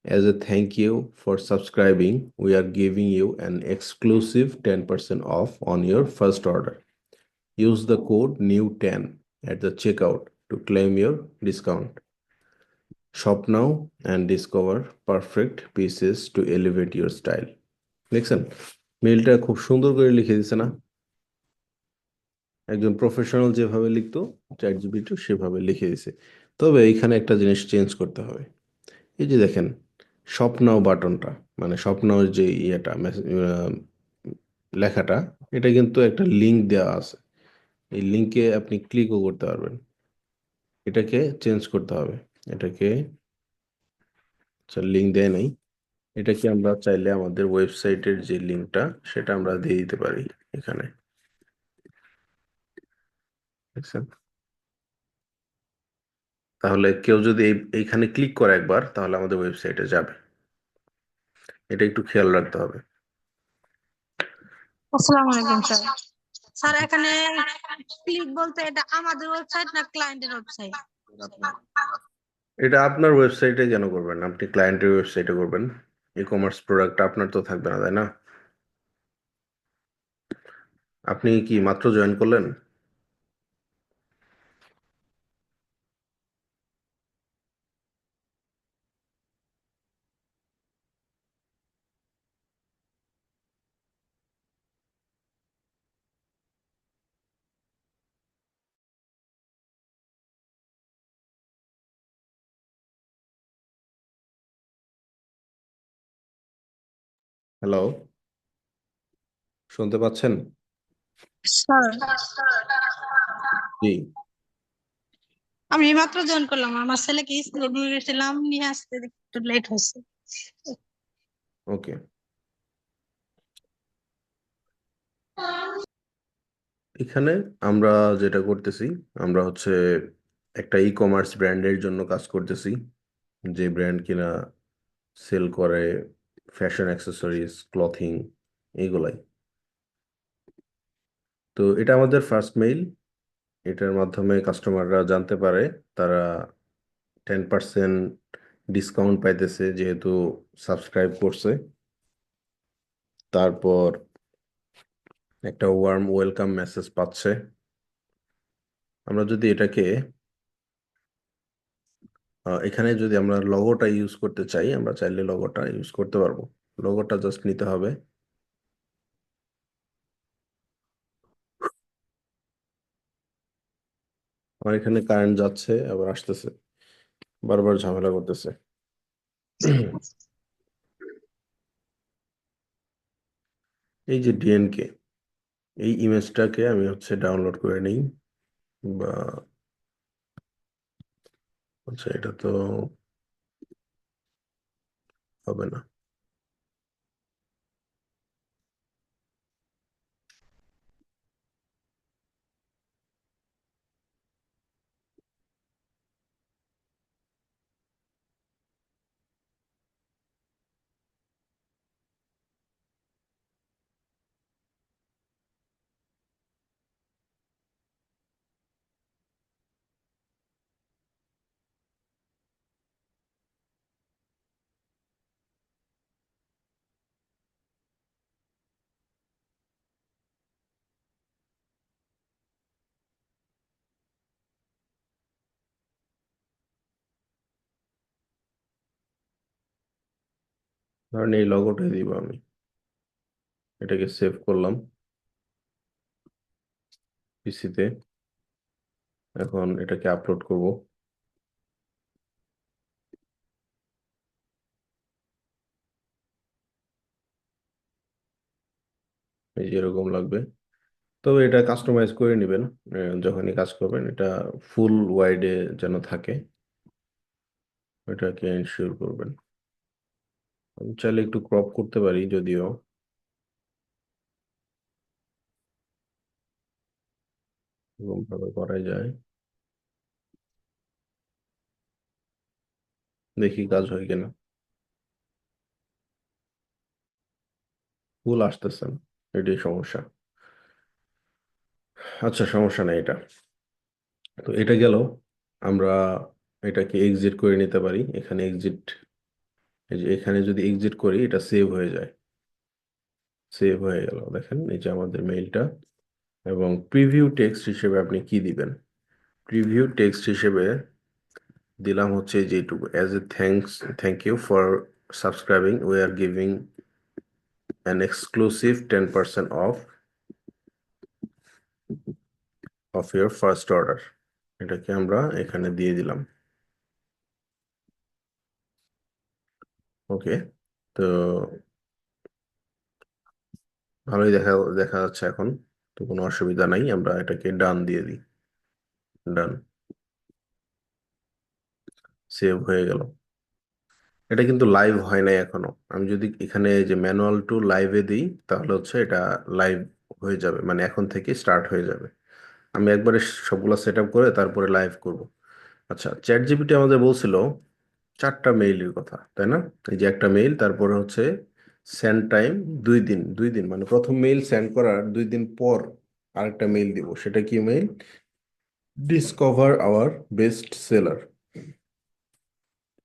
As a thank you for subscribing, we are giving you an exclusive 10% off on your first order. Use the code NEW10 at the checkout to claim your discount. Shop now and discover perfect pieces to elevate your style. দেখছেন, মেইলটা খুব সুন্দর করে লিখে দিছে না? একজন professional যেভাবে লিখতো চ্যাট জিপিটি সেভাবে লিখে দিছে। তবে এইখানে একটা জিনিস চেঞ্জ করতে হবে। এই যে দেখেন, শপ নাও বাটনটা, মানে শপ নাও যে ইয়েটা লেখাটা, এটা কিন্তু একটা লিংক দেওয়া আছে। এই লিংকে আপনি ক্লিকও করতে পারবেন। এটাকে চেঞ্জ করতে হবে। এটাকে, আচ্ছা লিংক দেয় নাই, এটাকে আমরা চাইলে আমাদের ওয়েবসাইটের যে লিংকটা সেটা আমরা দিয়ে দিতে পারি এখানে, দেখছেন? তাহলে কেউ যদি এইখানে ক্লিক করে একবার, তাহলে আমাদের ওয়েবসাইটে যাবে। এটা একটু খেয়াল রাখতে হবে। আসসালামু আলাইকুম স্যার। স্যার এখানে ক্লিক বলতে এটা আমাদের ওয়েবসাইট না ক্লায়েন্টের ওয়েবসাইট? এটা আপনার ওয়েবসাইটে কেন করবেন? আপনি ক্লায়েন্টের ওয়েবসাইটে করবেন। ই কমার্স প্রোডাক্ট আপনার তো থাকবে না, তাই না? আপনি কি মাত্র জয়েন করলেন? হ্যালো, শুনতে পাচ্ছেন? স্যার জি। আমি মাত্র জয়েন করলাম, আমার ছেলেকে স্কুলে নিয়ে গেছিলাম, নিয়ে আসতে একটু লেট হয়েছে। ওকে, এখানে আমরা যেটা করতেছি, আমরা হচ্ছে একটা ই কমার্স ব্র্যান্ডের জন্য কাজ করতেছি, যে ব্র্যান্ড কিনা সেল করে ফ্যাশন অ্যাক্সেসরিজ, ক্লথিং, এইগুলাই। তো এটা আমাদের ফার্স্ট মেইল। এটার মাধ্যমে কাস্টমাররা জানতে পারে তারা 10% ডিসকাউন্ট পাইতেছে যেহেতু সাবস্ক্রাইব করছে। তারপর একটা ওয়ার্ম ওয়েলকাম মেসেজ পাচ্ছে। আমরা যদি এটাকে এখানে যদি আমরা লগোটা ইউজ করতে চাই, আমরা চাইলে লগোটা ইউজ করতে পারবো। লগোটা জাস্ট নিতে হবে। আমার এখানে কারেন্ট যাচ্ছে আবার আসতেছে, বারবার ঝামেলা করতেছে। এই যে ডিএনকে, এই ইমেজটাকে আমি হচ্ছে ডাউনলোড করে নিই, বা আচ্ছা এটা তো হবে না। ধরেন এই লগোটাই দিব আমি, এটাকে সেভ করলাম পিসিতে। এখন এটাকে আপলোড করব। এই যে এরকম লাগবে। তবে এটা কাস্টমাইজ করে নেবেন যখনই কাজ করবেন, এটা ফুল ওয়াইডে যেন থাকে, এটাকে এনশিওর করবেন। আমি চাইলে একটু ক্রপ করতে পারি, যদিও এরকম ভাবে করা যায়। দেখি কাজ হয় কিনা। ফুল আসতেছে না, এটাই সমস্যা। আচ্ছা, সমস্যা নেই এটা। তো এটা গেল। আমরা এটাকে এক্সিট করে নিতে পারি, এখানে এক্সিট। এই যে এখানে যদি এক্সিট করি, এটা সেভ হয়ে যায়। সেভ হয়ে গেল, দেখেন এই যে আমাদের মেইলটা। এবং প্রিভিউ টেক্সট হিসেবে আপনি কি দিবেন? প্রিভিউ টেক্সট হিসেবে দিলাম হচ্ছে যেটুকু, as a thank you for subscribing, we are giving an exclusive 10% off your first order. এটাকে আমরা এখানে দিয়ে দিলাম। ওকে। তো ভালোই দেখা দেখা যাচ্ছে এখন। তো কোনো অসুবিধা নাই, আমরা এটাকে ডান দিয়ে দিই। ডান। সেভ হয়ে গেল। এটা কিন্তু লাইভ হয় নাই এখনো। আমি যদি এখানে এই যে ম্যানুয়াল টু লাইভে দিই, তাহলে হচ্ছে এটা লাইভ হয়ে যাবে, মানে এখন থেকে স্টার্ট হয়ে যাবে। আমি একবারে সবগুলো সেট আপ করে তারপরে লাইভ করব। আচ্ছা, চ্যাট জিপিটি আমাদের বলছিল 4টা মেইলের কথা, তাই না? এই যে একটা মেইল, তারপরে হচ্ছে সেন্ড টাইম 2 দিন। 2 দিন মানে প্রথম মেইল সেন্ড করার 2 দিন পর আরেকটা মেইল দিব। সেটা কি mail? Discover our best seller.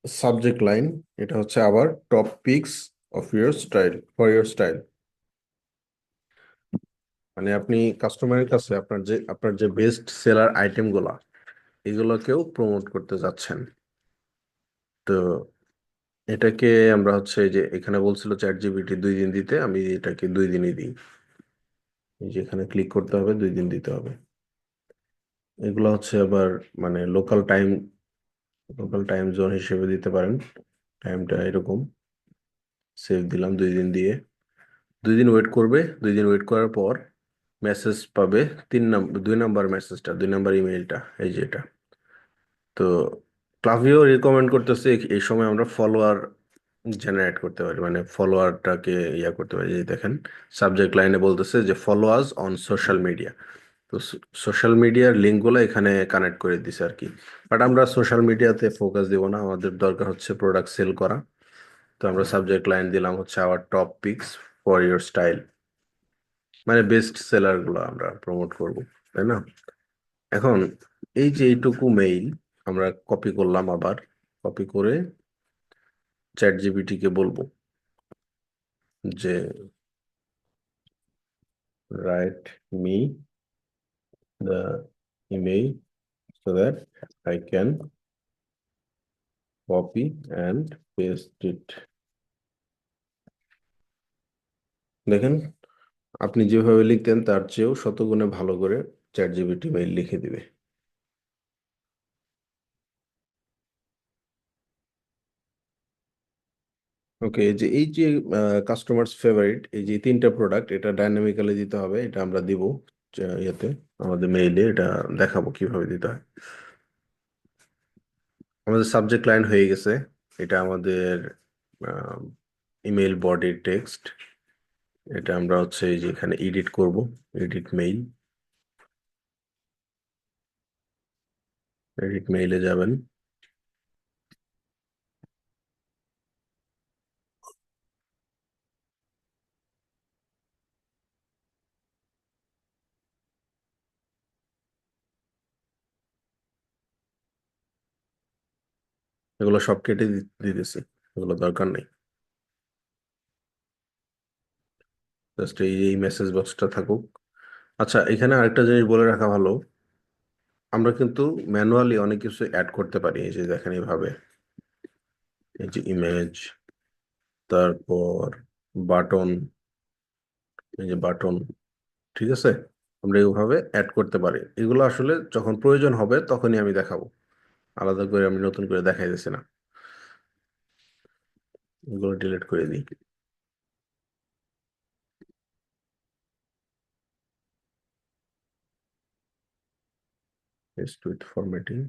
Subject line, এটা হচ্ছে আবার top peaks of your style, for your style. মানে আপনি কাস্টমারের কাছে আপনার যে বেস্ট সেলার আইটেম গুলা, এগুলোকেও প্রমোট করতে যাচ্ছেন। তো এটাকে আমরা হচ্ছে এই যে এখানে বলছিল চ্যাট জিপিটি 2 দিন দিতে, আমি এটাকে 2 দিনই দিই। এই যে এখানে ক্লিক করতে হবে, 2 দিন দিতে হবে। এগুলো হচ্ছে আবার মানে লোকাল টাইম জোন হিসেবে দিতে পারেন। টাইমটা এরকম সেভ দিলাম 2 দিন দিয়ে। 2 দিন ওয়েট করবে। 2 দিন ওয়েট করার পর মেসেজ পাবে। 3 নম্বর 2 নম্বর মেসেজটা, 2 নম্বর ইমেইলটা, এই যে এটা। তো ক্লাভিও রিকমেন্ড করতেছে এই সময় আমরা ফলোয়ার জেনারেট করতে পারি, মানে ফলোয়ারটাকে ইয়া করতে পারি। এই দেখেন সাবজেক্ট লাইনে বলতেছে যে follow us on social media. তো সোশ্যাল মিডিয়ার লিঙ্কগুলো এখানে কানেক্ট করে দিছে আর কি। বাট আমরা সোশ্যাল মিডিয়াতে ফোকাস দিব না, আমাদের দরকার হচ্ছে প্রোডাক্ট সেল করা। তো আমরা সাবজেক্ট লাইন দিলাম হচ্ছে our top picks for your style, মানে বেস্ট সেলার গুলো আমরা প্রমোট করব, তাই না? এখন এই যে এইটুকু মেইল আমরা কপি করলাম, আবার কপি করে চ্যাট জিপিটি কে বলবো যে write me the email so that I can copy and paste it. দেখেন, আপনি যেভাবে লিখতেন তার চেয়েও শতগুণে ভালো করে চ্যাট জিপিটি মেইল লিখে দিবে। ওকে, এই যে কাস্টমার্স ফেভারিট, এই যে 3টা প্রোডাক্ট, এটা ডাইনামিক্যালি দিতে হবে। এটা আমরা দিব ইয়েতে, আমাদের মেইলে এটা দেখাবো কিভাবে দিতে হয়। আমাদের সাবজেক্ট লাইন হয়ে গেছে। এটা আমাদের ইমেল বডির টেক্সট। এটা আমরা হচ্ছে এই যে এখানে এডিট করব, এডিট মেইল। এডিট মেইলে যাবেন। এগুলো সব কেটে দিতেছি, এগুলো দরকার নেই। জাস্ট এই মেসেজ বক্সটা থাকুক। আচ্ছা, এখানে আরেকটা জিনিস বলে রাখা ভালো, আমরা কিন্তু ম্যানুয়ালি অনেক কিছু অ্যাড করতে পারি। এই যে দেখেন এইভাবে, এই যে ইমেজ, তারপর বাটন, এই যে বাটন, ঠিক আছে, আমরা এইভাবে অ্যাড করতে পারি। এগুলো আসলে যখন প্রয়োজন হবে তখনই আমি দেখাবো, আলাদা করে আমি নতুন করে দেখাই দিচ্ছি না। এগুলো ডিলিট করে দিই। Paste with formatting.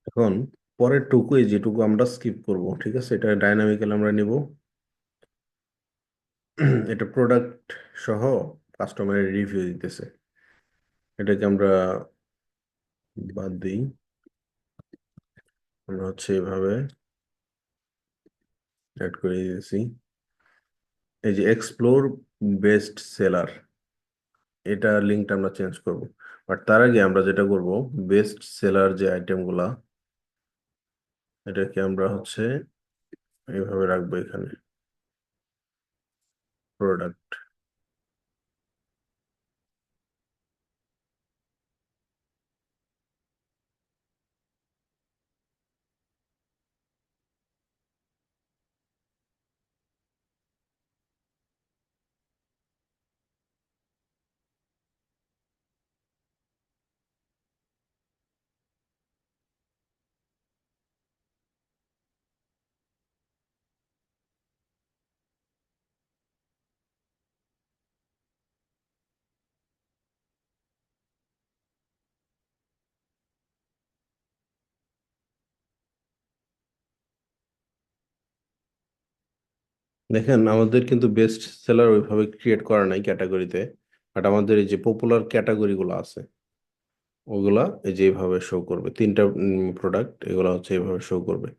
এখন পরের টুকু, এই যেটুকু আমরা স্কিপ করব, ঠিক আছে, এটা ডাইনামিক্যাল আমরা নিব। এটা প্রোডাক্ট সহ কাস্টমারের রিভিউ দিতেছে, এটাকে আমরা বাদ দিই। আমরা হচ্ছে এভাবে অ্যাড করে দিয়েছি। এই যে এক্সপ্লোর বেস্ট সেলার, এটা লিঙ্কটা আমরা চেঞ্জ করব। বাট তার আগে আমরা যেটা করব, বেস্ট সেলার যে আইটেমগুলা, এটাকে আমরা হচ্ছে এইভাবে রাখবো এখানে, প্রোডাক্ট। দেখেন আমাদের কিন্তু বেস্ট সেলার ওইভাবে ক্রিয়েট করা নাই ক্যাটাগরিতে, বাট আমাদের এই যে পপুলার ক্যাটাগরিগুলো আছে ওগুলা এই যে এইভাবে শো করবে। তিনটা প্রোডাক্ট, এগুলো হচ্ছে এইভাবে শো করবে।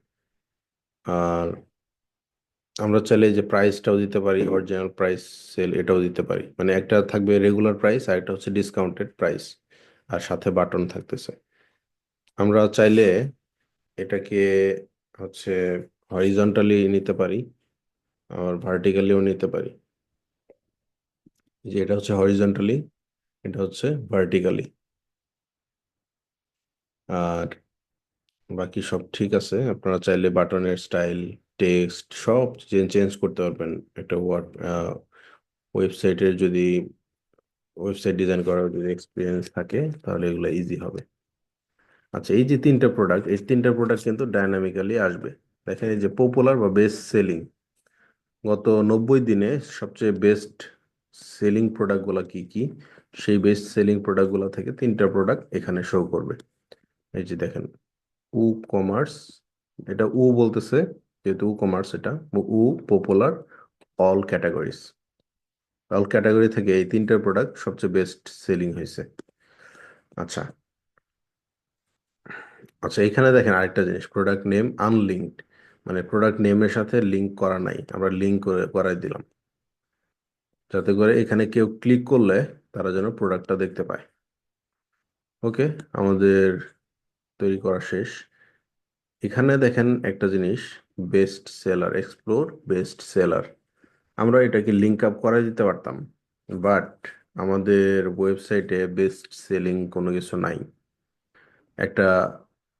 আর আমরা চাইলে যে প্রাইসটাও দিতে পারি, অরিজিনাল প্রাইস সেল এটাও দিতে পারি, মানে একটা থাকবে রেগুলার প্রাইস আর একটা হচ্ছে ডিসকাউন্টেড প্রাইস, আর সাথে বাটন থাকতেছে। আমরা চাইলে এটাকে হচ্ছে হরিজন্টালি নিতে পারি, আর ভার্টিক্যালিও নিতে পারি। যে এটা হচ্ছে হরিজন্টালি, এটা হচ্ছে ভার্টিক্যালি, আর বাকি সব ঠিক আছে। আপনারা চাইলে বাটনের স্টাইল, টেক্সট সব চেঞ্জ করতে পারবেন। একটা ওয়েবসাইটের যদি ওয়েবসাইট ডিজাইন করার যদি এক্সপিরিয়েন্স থাকে তাহলে এগুলো ইজি হবে। আচ্ছা, এই যে তিনটা প্রোডাক্ট, এই তিনটা প্রোডাক্ট কিন্তু ডাইনামিক্যালি আসবে। দেখেন এই যে পপুলার বা বেস্ট সেলিং, গত 90 দিনে সবচেয়ে বেস্ট সেলিং প্রোডাক্টগুলো কি কি, সেই বেস্ট সেলিং প্রোডাক্টগুলো থেকে তিনটা প্রোডাক্ট এখানে শো করবে। এই যে দেখেন, উ কমার্স, এটা উ বলতেছে যেহেতু উ কমার্স, এটা uh popular, all categories, all category থেকে এই তিনটা প্রোডাক্ট সবচেয়ে বেস্ট সেলিং হয়েছে। আচ্ছা, আচ্ছা, এখানে দেখেন আরেকটা জিনিস, প্রোডাক্ট নেম আনলিঙ্কড, মানে প্রোডাক্ট নেমের সাথে লিঙ্ক করা নাই, আমরা লিঙ্ক করাই দিলাম, যাতে করে এখানে কেউ ক্লিক করলে তারা যেন প্রোডাক্টটা দেখতে পায়। ওকে, আমাদের তৈরি করা শেষ। এখানে দেখেন একটা জিনিস, best seller, explore best seller, আমরা এটাকে লিঙ্ক আপ করাই দিতে পারতাম, বাট আমাদের ওয়েবসাইটে বেস্ট সেলিং কোনো কিছু নাই। একটা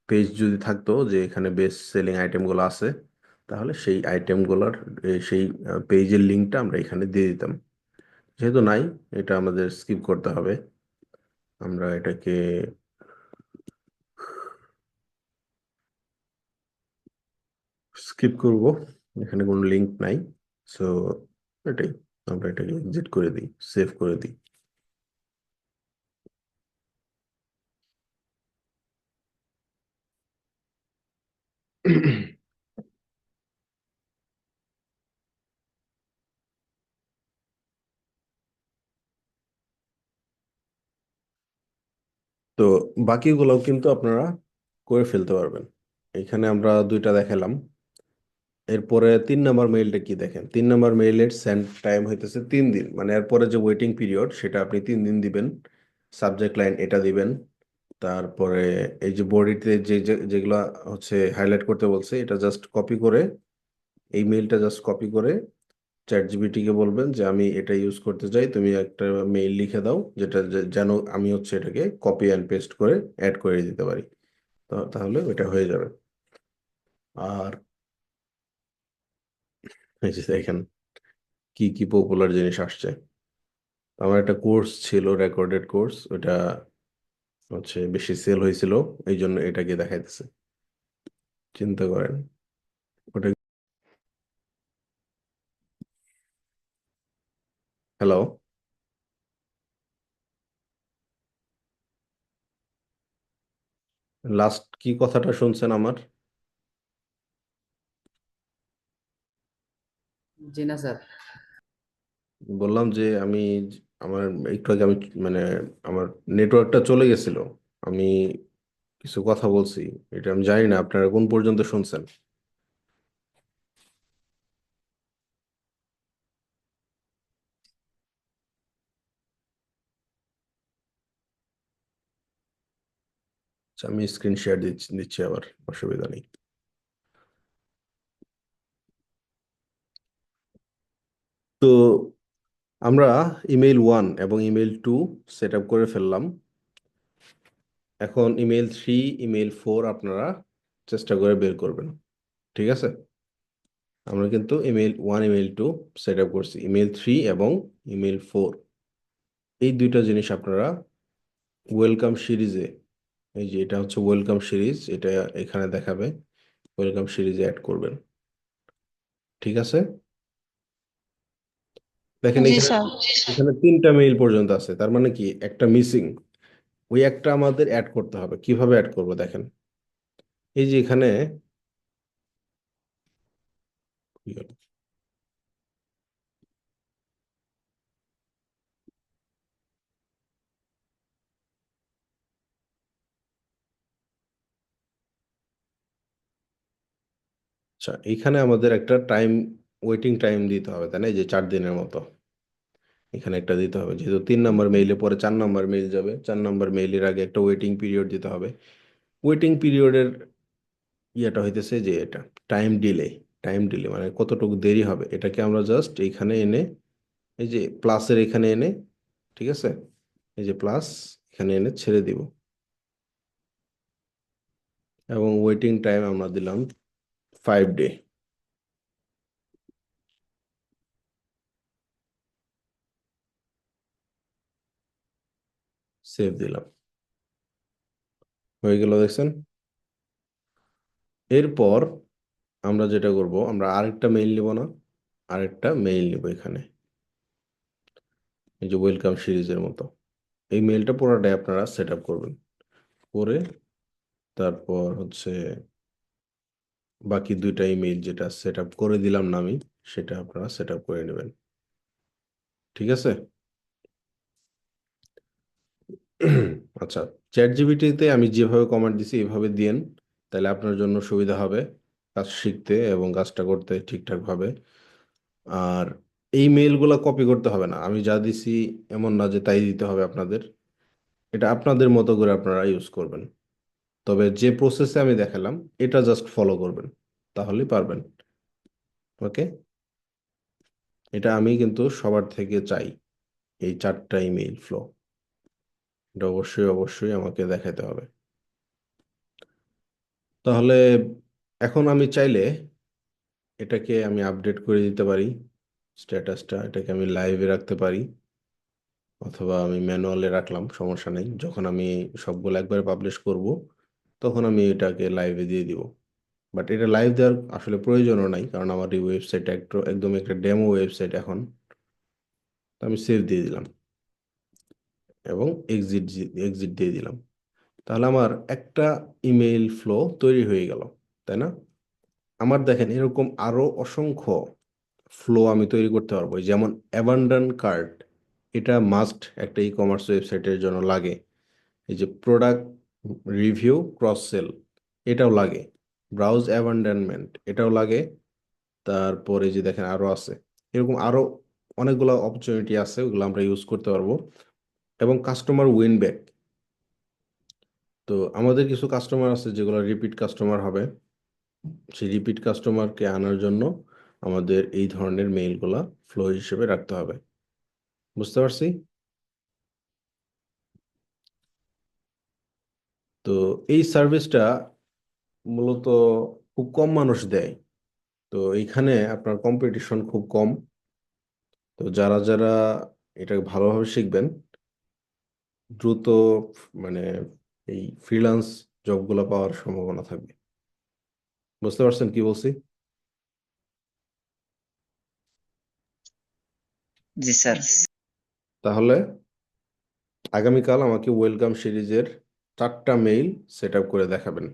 পেজ যদি থাকতো যে এখানে বেস্ট সেলিং আইটেমগুলো আছে, তাহলে সেই আইটেমগুলোর সেই পেজের লিঙ্কটা আমরা এখানে দিয়ে দিতাম। যেহেতু নাই, এটা আমাদের স্কিপ করতে হবে। আমরা এটাকে স্কিপ করব, এখানে কোনো লিঙ্ক নাই। সো এটাই, আমরা এটাকে এক্সিট করে দিই, সেভ করে দিই। তো বাকিগুলোও কিন্তু আপনারা করে ফেলতে পারবেন। এখানে আমরা দুইটা দেখালাম। এরপরে 3 নম্বর মেইলটা কি দেখেন, 3 নম্বর মেইলের সেন্ড টাইম হইতেছে 3 দিন, মানে এরপরে যে ওয়েটিং পিরিয়ড সেটা আপনি 3 দিন দিবেন। সাবজেক্ট লাইন এটা দিবেন, তারপরে এই যে বডিতে যেগুলো হচ্ছে হাইলাইট করতে বলছে, এটা জাস্ট কপি করে, এই মেইলটা জাস্ট কপি করে চ্যাট জিপিটিকে বলবেন যে আমি এটা ইউজ করতে চাই, তুমি একটা মেইল লিখে দাও যেটা যেন আমি হচ্ছে এটাকে কপি অ্যান্ড পেস্ট করে অ্যাড করে দিতে পারি। তাহলে এটা হয়ে যাবে। আর এই যে দেখেন কি কি পপুলার জিনিস আসছে। আমার একটা কোর্স ছিল, রেকর্ডেড কোর্স, ওটা হচ্ছে বেশি সেল হয়েছিল, এই জন্য এটাকে দেখাইতেছে। চিন্তা করেন ওটা। হ্যালো, লাস্ট কি কথাটা শুনছেন আমার? জি না স্যার। বললাম যে আমি আমার একটু আগে আমি মানে আমার নেটওয়ার্কটা চলে গেছিল, আমি কিছু কথা বলছি, এটা আমি জানি না আপনারা কোন পর্যন্ত শুনছেন। আচ্ছা, আমি স্ক্রিন শেয়ার দিচ্ছি আবার, অসুবিধা নেই। তো আমরা ইমেইল 1 এবং ইমেইল 2 সেট আপ করে ফেললাম। এখন ইমেইল 3, ইমেইল 4 আপনারা চেষ্টা করে বের করবেন। ঠিক আছে, আমরা কিন্তু ইমেইল 1, ইমেইল 2 সেট আপ করছি। ইমেইল 3 এবং ইমেইল 4, এই দুইটা জিনিস আপনারা ওয়েলকাম সিরিজে, এই যে এটা হচ্ছে ওয়েলকাম সিরিজ, এটা এখানে দেখাবে, ওয়েলকাম সিরিজে অ্যাড করবেন। ঠিক আছে, দেখেন জি এখানে স্যার। এখানে 3টা মেইল পর্যন্ত আছে, তার মানে কি একটা মিসিং, ওই একটা আমাদের অ্যাড করতে হবে। কিভাবে অ্যাড করব দেখেন, এই যে এখানে কি হলো? আচ্ছা, এখানে আমাদের একটা টাইম, ওয়েটিং টাইম দিতে হবে, তাই না? এই যে 4 দিনের মতো এখানে একটা দিতে হবে, যেহেতু 3 নম্বর মেইলে পরে 4 নম্বর মেইল যাবে, 4 নম্বর মেইলের আগে একটা ওয়েটিং পিরিয়ড দিতে হবে। ওয়েটিং পিরিয়ডের ইয়েটা হইতেছে যে এটা টাইম ডিলে। টাইম ডিলে মানে কতটুকু দেরি হবে, এটাকে আমরা জাস্ট এইখানে এনে, এই যে প্লাসের এখানে এনে, ঠিক আছে, এই যে প্লাস এখানে এনে ছেড়ে দিব, এবং ওয়েটিং টাইম আমরা দিলাম 5 ডে। সেভ দিলাম, হয়ে গেল দেখছেন। এরপর আমরা যেটা করব, আমরা আরেকটা মেইল নিব না, আরেকটা মেইল নিব এখানে, এই যে ওয়েলকাম সিরিজের মতো। এই মেইলটা পুরোটাই আপনারা সেট আপ করবেন করে, তারপর হচ্ছে বাকি 2টা ইমেইল যেটা সেট আপ করে দিলাম না আমি, সেটা আপনারা সেট আপ করে নেবেন। ঠিক আছে। আচ্ছা, চ্যাট জিপিটিতে আমি যেভাবে কমান্ড দিছি এভাবে দিয়েন, তাহলে আপনার জন্য সুবিধা হবে কাজ শিখতে এবং কাজটা করতে ঠিকঠাক ভাবে। আর এই মেইলগুলো কপি করতে হবে না, আমি যা দিছি এমন না যে তাই দিতে হবে আপনাদের, এটা আপনাদের মতো করে আপনারা ইউজ করবেন। তবে যে প্রসেসে আমি দেখালাম এটা জাস্ট ফলো করবেন, তাহলেই পারবেন। ওকে, এটা আমি কিন্তু সবার থেকে চাই, এই 4টা ইমেইল ফ্লো, এটা অবশ্যই অবশ্যই আমাকে দেখাতে হবে। তাহলে এখন আমি চাইলে এটাকে আমি আপডেট করে দিতে পারি, স্ট্যাটাসটা এটাকে আমি লাইভে রাখতে পারি, অথবা আমি ম্যানুয়ালে রাখলাম, সমস্যা নেই। যখন আমি সবগুলো একবারে পাবলিশ করব তখন আমি এটাকে লাইভে দিয়ে দিব। বাট এটা লাইভ দেওয়ার আসলে প্রয়োজনও নাই, কারণ আমার এই ওয়েবসাইটটা একদম একটা ডেমো ওয়েবসাইট এখন। তো আমি সেভ দিয়ে দিলাম এবং এক্সিট এক্সিট দিয়ে দিলাম। তাহলে আমার একটা ইমেইল ফ্লো তৈরি হয়ে গেল, তাই না? আমার দেখেন এরকম আরো অসংখ্য ফ্লো আমি তৈরি করতে পারবো, যেমন অ্যাবান্ডন কার্ট, এটা মাস্ট একটা ই কমার্স ওয়েবসাইটের জন্য লাগে। এই যে প্রোডাক্ট রিভিউ ক্রস সেল, এটাও লাগে। ব্রাউজ অ্যাবান্ডনমেন্ট, এটাও লাগে। তারপরে যে দেখেন আরো আছে, এরকম আরো অনেকগুলো অপরচুনিটি আছে, ওগুলো আমরা ইউজ করতে পারবো। এবং কাস্টমার উইন ব্যাক, তো আমাদের কিছু কাস্টমার আছে যেগুলো রিপিট কাস্টমার হবে, সেই রিপিট কাস্টমারকে আনার জন্য আমাদের এই ধরনের মেইলগুলা ফ্লো হিসেবে রাখতে হবে। বুঝতে পারছি? তো এই সার্ভিসটা মূলত খুব কম মানুষ দেয়। তো এইখানে আপনার কম্পিটিশন খুব কম। তো যারা যারা এটা ভালোভাবে শিখবেন, দ্রুত মানে এই ফ্রিল্যান্স জবগুলো পাওয়ার সম্ভাবনা থাকবে। বুঝতে পারছেন কি বলছি? জি স্যার। তাহলে আগামীকাল আমাকে ওয়েলকাম সিরিজের 4টা মেইল সেট আপ করে দেখাবেন।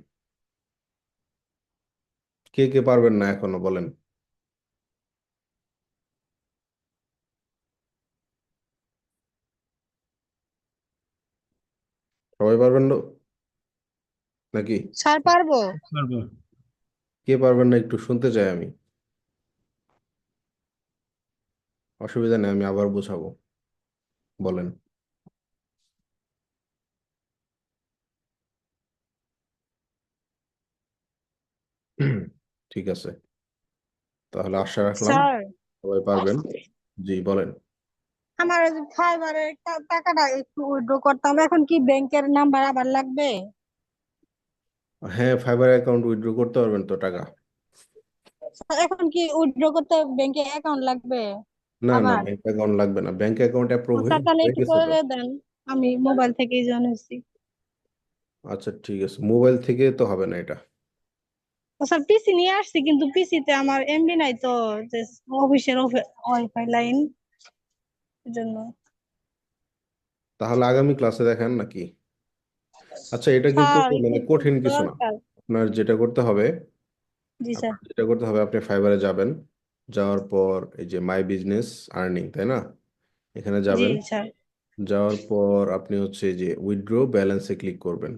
কে কে পারবেন না এখনো বলেন? সবাই পারবেন না নাকি? স্যার পারবো। পারবো। কে পারবেন না একটু শুনতে চাই আমি। অসুবিধা নেই, আমি আবার বোঝাবো। বলেন। ঠিক আছে, তাহলে আশা রাখলাম স্যার সবাই পারবেন। জি বলেন। আমার ফাইবারের টাকাটা একটু উইথড্র করতাম, এখন কি ব্যাংকের নাম্বার আবার লাগবে? হ্যাঁ, ফাইবার অ্যাকাউন্ট উইথড্র করতে পারবেন তো টাকা। এখন কি উইথড্র করতে ব্যাংকে অ্যাকাউন্ট লাগবে না না, আবার? ব্যাংক অ্যাকাউন্ট লাগবে না, ব্যাংক অ্যাকাউন্ট অ্যাপ্রুভ স্যার তাহলে হয়ে একটু গেছে তো। করে দেন, আমি মোবাইল থেকেই জানিয়েছি। আচ্ছা ঠিক আছে, মোবাইল থেকে তো হবে না এটা। স্যার পিসি নিয়ে আসছি, কিন্তু পিসিতে আমার এমবি নাই তো, যে অফিসের ওয়াইফাই লাইন জন্য। তাহলে আগামী ক্লাসে দেখান নাকি? আচ্ছা, এটা কিন্তু স্যার মানে একটু কঠিন কিছু না। দরকার। আপনার যেটা করতে হবে, জি স্যার। আপনি ফাইবারে যাবেন, যাওয়ার পর এই যে মাই বিজনেস আর্নিং, তাই না? এখানে জি যাবেন, স্যার। যাওয়ার পর আপনি হচ্ছে যে উইথড্র ব্যালেন্সে ক্লিক করবেন।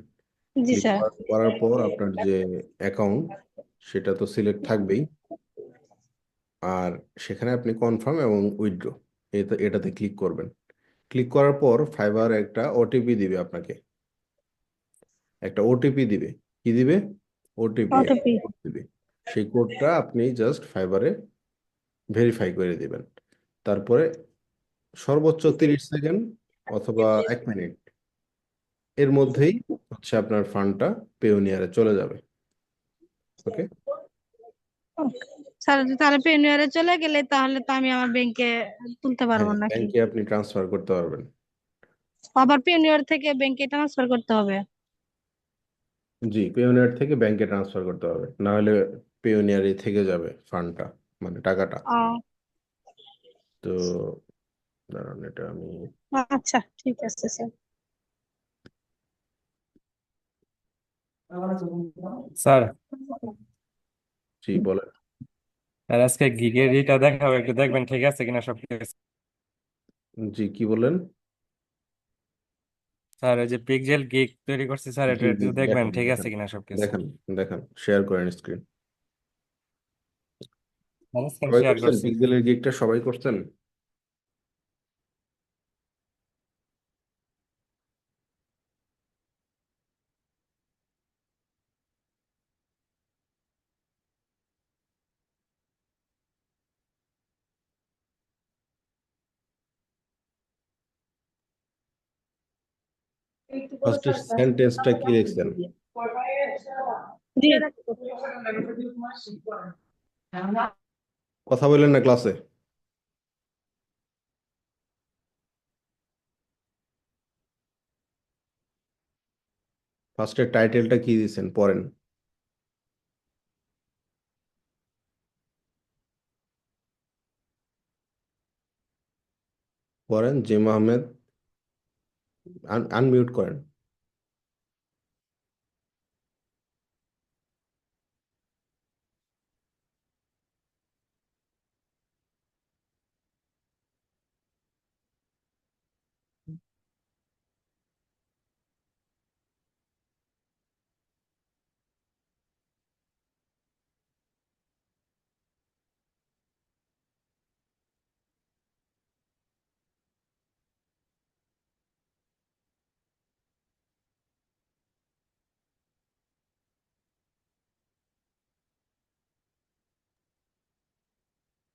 জি ক্লিক স্যার। করার পর আপনার যে অ্যাকাউন্ট সেটা তো সিলেক্ট থাকবেই। আর সেখানে আপনি কনফার্ম এবং উইথড্র এটাতে ক্লিক করবেন। ক্লিক করার পর ফাইবার একটা ওটিপি দিবে আপনাকে, একটা ওটিপি দিবে। কি দিবে? OTP OTP. দিবে। সেই কোডটা আপনি জাস্ট ফাইবারে ভেরিফাই করে দিবেন। তারপরে সর্বোচ্চ 30 সেকেন্ড অথবা 1 মিনিট এর মধ্যেই হচ্ছে আপনার ফান্ডটা পেওনিয়ারে চলে যাবে। ওকে। স্যার তাহলে পেনিয়ারে চলে গেলে তাহলে তো আমি আমার ব্যাংকে তুলতে পারবো হ্যাঁ, নাকি? ব্যাংকে আপনি ট্রান্সফার করতে পারবেন। আবার পেনিয়ার থেকে ব্যাংকে ট্রান্সফার করতে হবে? জি, পেওনিয়ার থেকে ব্যাংকে ট্রান্সফার করতে হবে, না হলে পেওনিয়ারই থেকে যাবে ফান্ডটা, মানে টাকাটা। ও তো দাঁড়ান, এটা আমি আচ্ছা, ঠিক আছে স্যার। স্যার, জি বলেন। আর আজকে গিগের ইটা দেখাবো, একটু দেখবেন ঠিক আছে কিনা সবকিছু। জি কি বলেন? স্যার ওই যে পিক্সেল গিগ তৈরি করছি স্যার, এটা জি জি, একটু দেখবেন দেখান ঠিক আছে দেখান কিনা সবকিছু। দেখান দেখান, শেয়ার করেন স্ক্রিন। স্যার সবাই শেয়ার করছেন করছি। পিক্সেলের গিগটা, সবাই করছেন? ফার্স্ট সেন্টেন্সটা কি লিখছেন? জি। কথা বললেন না ক্লাসে? ফার্স্টের টাইটেলটা কি দিয়েছেন পড়েন। পড়েন জিম আহমেদ, আনমিউট করেন।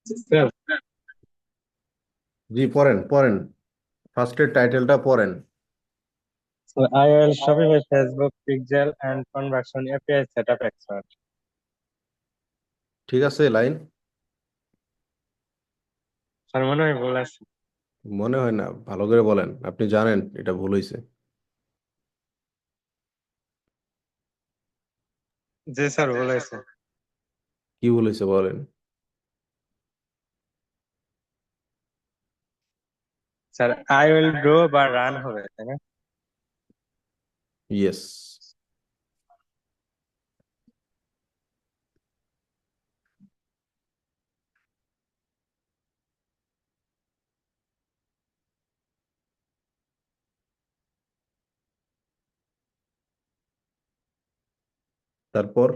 স্যার জি, পড়েন পড়েন, ফার্স্টের টাইটেলটা পড়েন। iOS Shopify Facebook Pixel and Conversion API Setup Expert। ঠিক আছে লাইন? স্যার মনে হয় ভুল আছে। মনে হয় না, ভালো করে বলেন, আপনি জানেন এটা ভুল হয়েছে। জি স্যার ভুল আছে। কি ভুল হয়েছে বলেন। স্যার আই উইল গ্রো বা রান হবে, তাই না? ইয়েস। তারপর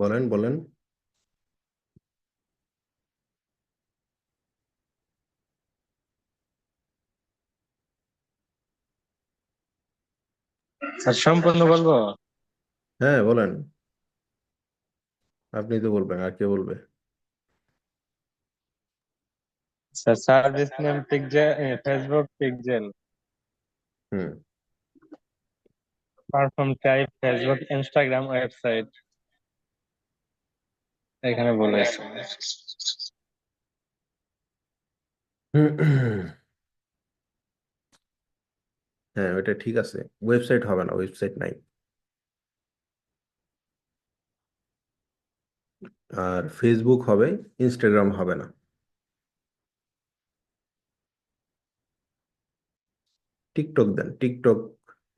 বলেন বলেন। স্যার সম্পূর্ণ বলবো? হ্যাঁ বলেন, আপনি তো বলবেন, আর কে বলবে? Sir service name pixel, Facebook pixel. Hmm. Perform type Facebook Instagram website. এখানে বলেছে। হ্যাঁ ওইটা ঠিক আছে, ওয়েবসাইট হবে না, ওয়েবসাইট নাই। আর ফেসবুক হবে, ইনস্টাগ্রাম হবে না। টিকটক দেন, টিকটক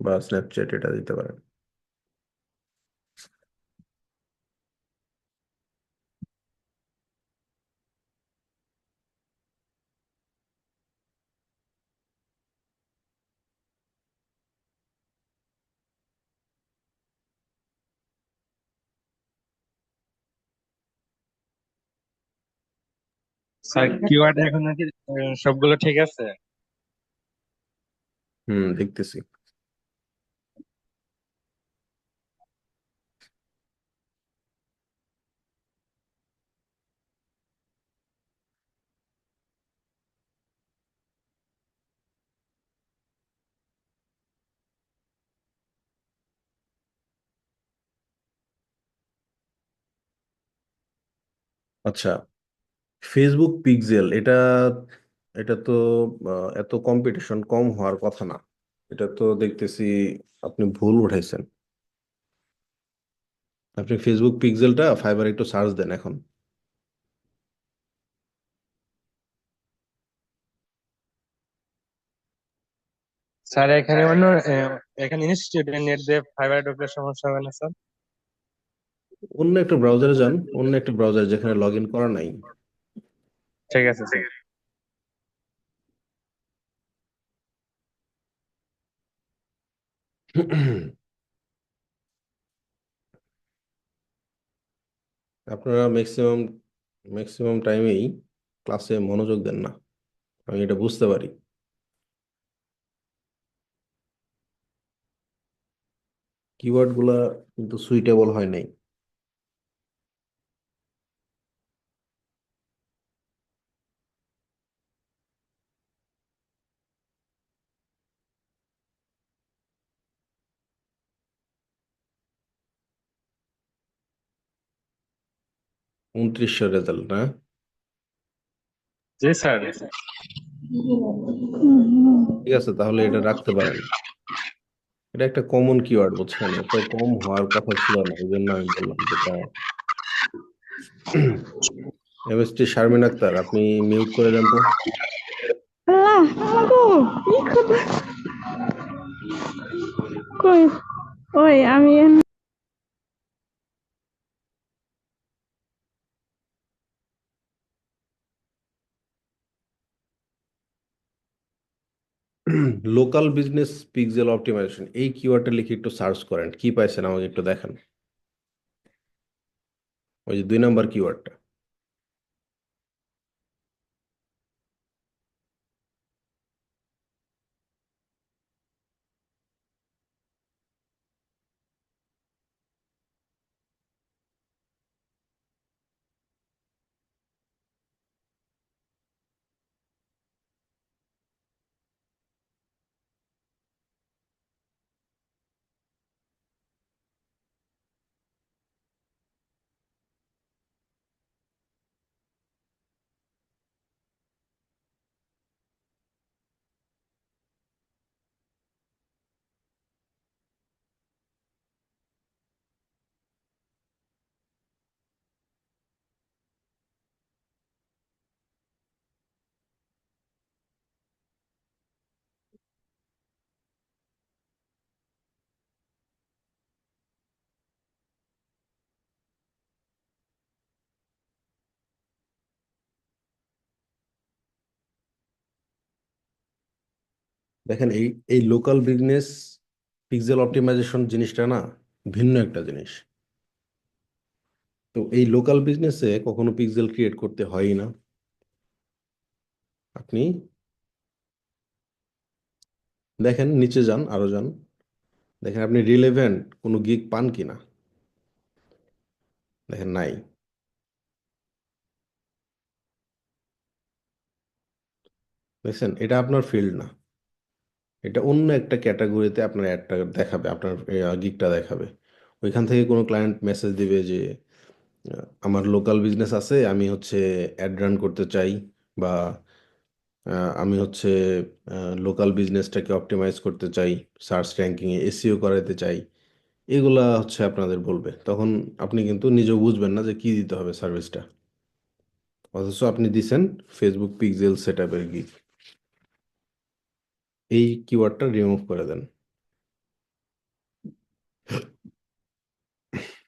বা স্ন্যাপচ্যাট এটা দিতে পারেন। স্যার কিওয়ার্ড এখন নাকি সবগুলো ঠিক আছে? হুম, দেখতেছি। আচ্ছা, ফেসবুক পিক্সেল এটা, এটা তো এত কম্পিটিশন কম হওয়ার কথা না। এটা তো দেখতেছি আপনি ভুল উঠাইছেন। আপনি ফেসবুক পিক্সেলটা ফাইবার একটু সার্চ দেন এখন। স্যার এখানে অন্য এখানে ইনস্টিটিউটের নেট দিয়ে ফাইবার ঢুকলে সমস্যা হবে না স্যার? অন্য একটা ব্রাউজারে যান, অন্য একটা ব্রাউজার যেখানে লগ ইন করা নাই। ঠিক আছে স্যার। আপনারা ম্যাক্সিমাম ম্যাক্সিমাম টাইমেই ক্লাসে মনোযোগ দেন না, আমি এটা বুঝতে পারি। কিওয়ার্ড গুলা কিন্তু সুইটেবল হয় নাই। +2900 রেজাল্ট না? জি স্যার। ঠিক আছে, তাহলে এটা রাখতে পারেন। এটা একটা কমন কিওয়ার্ড, বুঝছেন, এত কম হওয়ার কথা ছিল না, এই জন্য আমি বললাম যেটা। এমএসটি শারমিন আক্তার, আপনি মিউট করে দেন তো। আল্লাহ আমাগো কি কথা কই ওই আমি লোকাল বিজনেস পিক্সেল অপটিমাইজেশন এই কিওয়ার্ডটা লিখে একটু সার্চ করেন, কি পাইছেন আমাকে একটু দেখান। ওই যে 2 নম্বর কিওয়ার্ডটা। দেখেন এই এই লোকাল বিজনেস পিক্সেল অপটিমাইজেশন জিনিসটা না ভিন্ন একটা জিনিস। তো এই লোকাল বিজনেসে কখনো পিক্সেল ক্রিয়েট করতে হয়ই না। আপনি দেখেন নিচে যান, আরো যান, দেখেন আপনি রিলেভেন্ট কোনো গিগ পান কিনা, দেখেন নাই। দেখছেন, এটা আপনার ফিল্ড না, এটা অন্য একটা ক্যাটাগরিতে আপনার অ্যাডটা দেখাবে, আপনার গিগটা দেখাবে। ওইখান থেকে কোনো ক্লায়েন্ট মেসেজ দিবে যে আমার লোকাল বিজনেস আছে, আমি হচ্ছে অ্যাড রান করতে চাই, বা আমি হচ্ছে লোকাল বিজনেসটাকে অপটিমাইজ করতে চাই, সার্চ র্যাঙ্কিংয়ে এসইও করাতে চাই। এগুলা হচ্ছে আপনাদের বলবে, তখন আপনি কিন্তু নিজেও বুঝবেন না যে কি দিতে হবে সার্ভিসটা। অথচ আপনি দিছেন ফেসবুক পিক্সেল সেট আপের গিগ। এই কিওয়ার্ডটা রিমুভ করে দেন।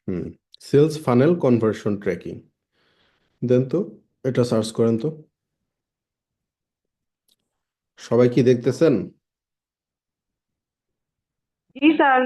হুম, সেলস ফানেল কনভার্সন ট্র্যাকিং দেন তো, এটা সার্চ করেন তো। সবাই কি দেখতেছেন? জি স্যার।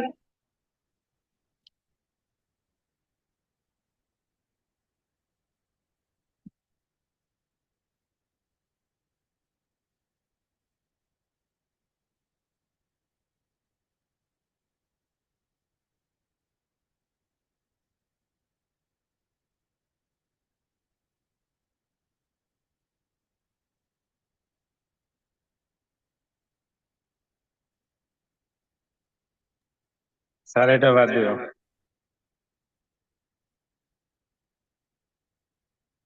স্যার এটা বাদ দিও।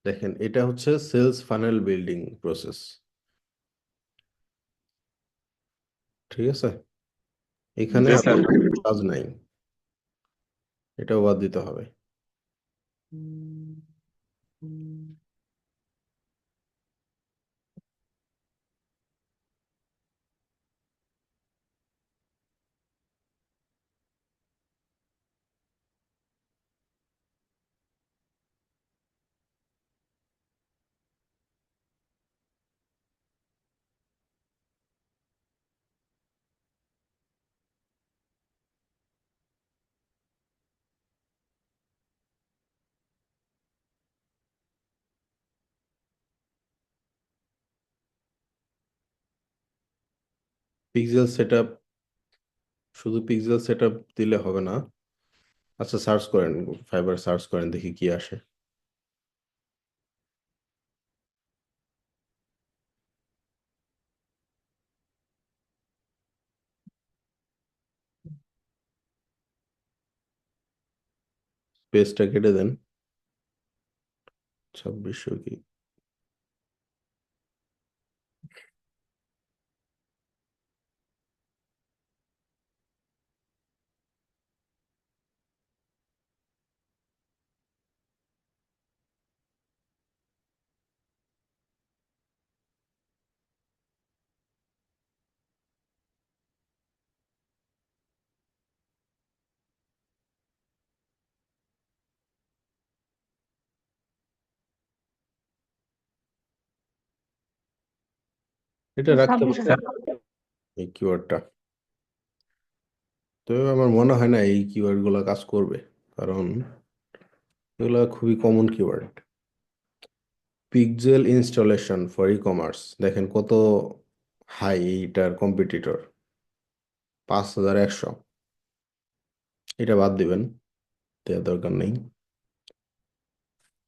দেখেন এটা হচ্ছে সেলস ফানেল বিল্ডিং প্রসেস, ঠিক আছে? এখানে জি স্যার। আপনার কাজ নাই, এটাও বাদ দিতে হবে। পিক্সেল সেটআপ, শুধু পিক্সেল সেটআপ দিলে হবে না। আচ্ছা সার্চ করেন, ফাইবার সার্চ করেন, দেখি কি আসে। পেজটা কেটে দেন, 2600 কি। এটা রাখতে পারেন। এই কিওয়ার্ডটা। তো আমার মনে হয় না এই কিওয়ার্ড গুলো কাজ করবে, কারণ এগুলো খুবই common keyword. Pixel installation for e commerce, দেখেন কত হাই এইটার কম্পিটিটর, 5100। এটা বাদ দিবেন, দেওয়ার দরকার নেই।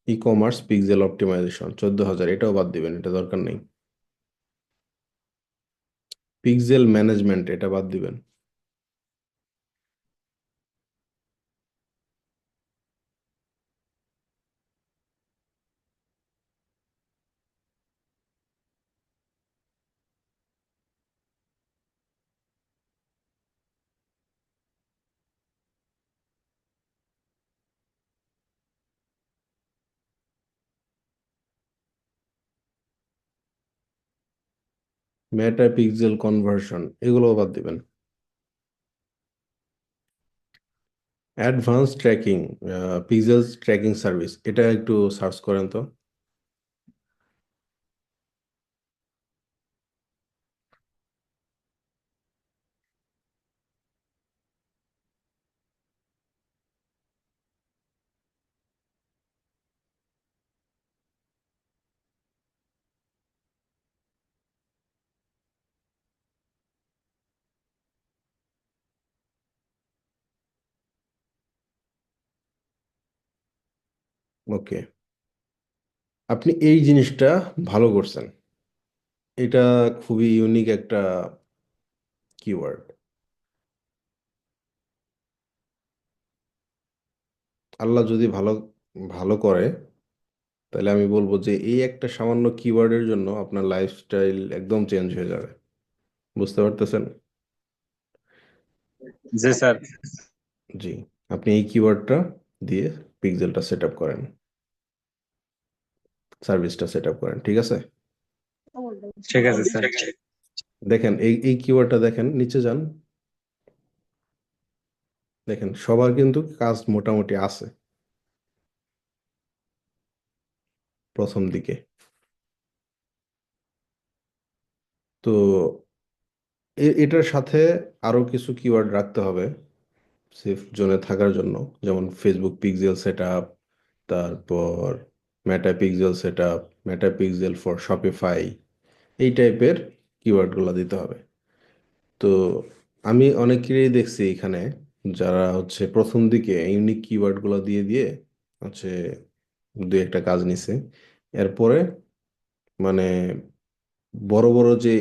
ই কমার্স পিক্সেল অপটিমাইজেশন 14000, এটাও বাদ দিবেন, এটা দরকার নেই। পিক্সেল ম্যানেজমেন্ট, এটা বাদ দিবেন। মেটা পিক্সেল কনভার্সন, এগুলোও বাদ দিবেন। Advance tracking, pixel tracking service, এটা একটু সার্চ করেন তো। ওকে, আপনি এই জিনিসটা ভালো করছেন। এটা খুবই ইউনিক একটা কিওয়ার্ড। আল্লাহ যদি ভালো ভালো করে, তাহলে আমি বলবো যে এই একটা সামান্য কিওয়ার্ডের জন্য আপনার লাইফস্টাইল একদম চেঞ্জ হয়ে যাবে। বুঝতে পারতেছেন? জি স্যার। জি, আপনি এই কিওয়ার্ডটা দিয়ে পিক্সেলটা সেট আপ করেন, সার্ভিসটা সেট আপ করেন, ঠিক আছে? ঠিক আছে স্যার। দেখেন এই কিওয়ার্ডটা দেখেন, নিচে যান, দেখেন সবার কিন্তু কাজ মোটামুটি আছে প্রথম দিকে। তো এটার সাথে আরো কিছু কিওয়ার্ড রাখতে হবে সেফ জোনে থাকার জন্য, যেমন ফেসবুক পিক্সেল সেট আপ, তারপর Meta pixel set up, Meta pixel for Shopify, এই টাইপের কিওয়ার্ডগুলো দিতে হবে। তো আমি অনেকেরই দেখছি এখানে, যারা হচ্ছে প্রথম দিকে ইউনিক কিওয়ার্ডগুলো দিয়ে দিয়ে হচ্ছে দুই একটা কাজ নিছে। এরপরে মানে বড় বড় যে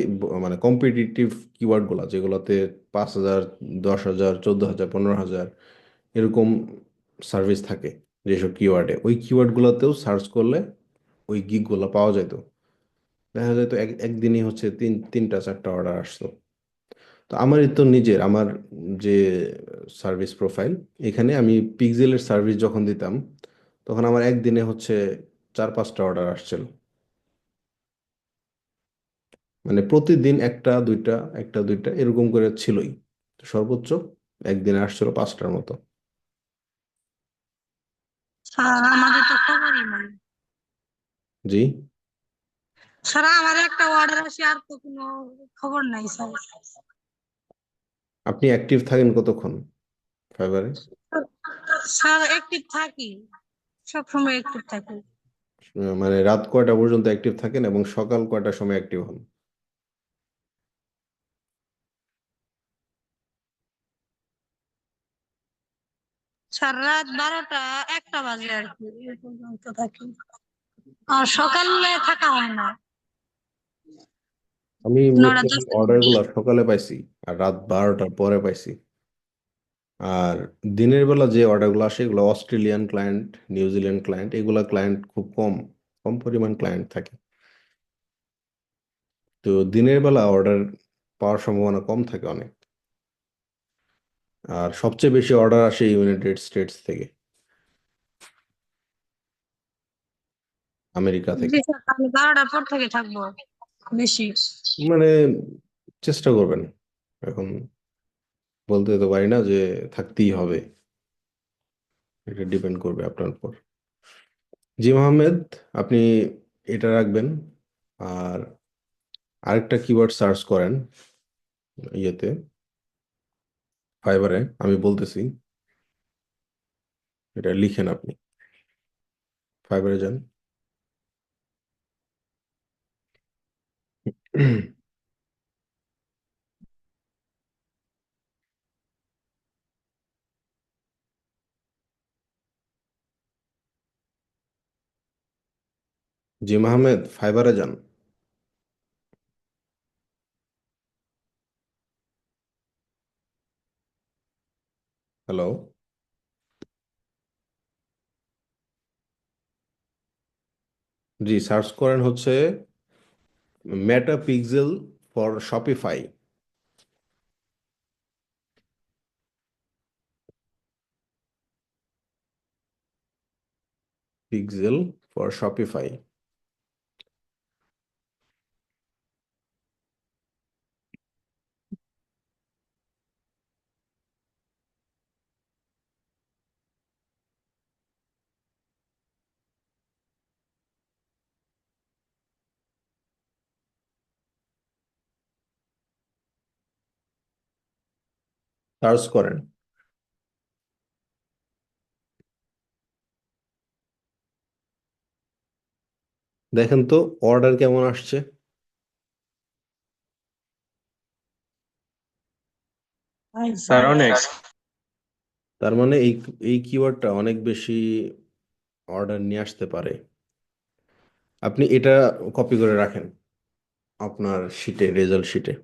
মানে কম্পিটিটিভ কিওয়ার্ড গুলা, যেগুলোতে 5000, 10,000, 14,000, 15,000 এরকম সার্ভিস থাকে, যেসব কিওয়ার্ডে ওই কিওয়ার্ড গুলোতেও সার্চ করলে ওই গিগ গুলো পাওয়া যেত। দেখা যেত একদিনই হচ্ছে তিনটা চারটা অর্ডার আসতো। তো আমারই তো নিজের আমার যে সার্ভিস প্রোফাইল, এখানে আমি পিক্সেলের সার্ভিস যখন দিতাম, তখন আমার একদিনে হচ্ছে 4-5টা অর্ডার আসছিল। মানে প্রতিদিন একটা দুইটা এরকম করে ছিলই। তো সর্বোচ্চ একদিনে আসছিল 5টার মতো। স্যার আমাদের তো খবরই নাই। জি, স্যার আমার একটা অর্ডার আসে, আর তো কোনো খবর নাই স্যার। আপনি অ্যাক্টিভ থাকেন কতক্ষণ ফাইবারে? স্যার অ্যাক্টিভ থাকি, সবসময় অ্যাক্টিভ থাকি। মানে রাত কয়টা পর্যন্ত অ্যাক্টিভ থাকেন এবং সকাল কয়টার সময় অ্যাক্টিভ হন? স্যার রাত 12টা 1টা বাজে আর কি, এ পর্যন্ত থাকি। আর সকালে থাকা হয় না, আমি 9টা মোস্ট 10 অর্ডার গুলা সকালে পাইছি, আর রাত 12টার পরে পাইছি। আর দিনের বেলা যে অর্ডারগুলো আসে এগুলো অস্ট্রেলিয়ান ক্লায়েন্ট, নিউজিল্যান্ড ক্লায়েন্ট, এগুলা ক্লায়েন্ট খুব কম, কম পরিমাণ ক্লায়েন্ট থাকে। তো দিনের বেলা অর্ডার পাওয়ার সম্ভাবনা কম থাকে অনেক। আর সবচেয়ে বেশি অর্ডার আসে ইউনাইটেড স্টেটস থেকে, আমেরিকা থেকে। জি স্যার, আমি 12টার পর থেকে থাকবো বেশি। মানে চেষ্টা করবেন, এখন বলতে তো পারি না যে থাকতেই হবে, এটা ডিপেন্ড করবে আপনার উপর। জি মোহাম্মদ, আপনি এটা রাখবেন। আর আরেকটা কিওয়ার্ড সার্চ করেন, ইয়েতে ফাইবারে আমি বলতেছি, এটা লিখেন আপনি। ফাইবারে যান। জিম আহমেদ, ফাইবারে যান। হ্যালো। জি, সার্চ করেন হচ্ছে Meta pixel for Shopify. Pixel for Shopify. Search করেন। দেখেন তো অর্ডার কেমন আসছে। স্যার অনেক। তার মানে এই এই কিওয়ার্ডটা অনেক বেশি অর্ডার নিয়ে আসতে পারে। আপনি এটা কপি করে রাখেন আপনার শিটে, রেজাল্ট শিটে।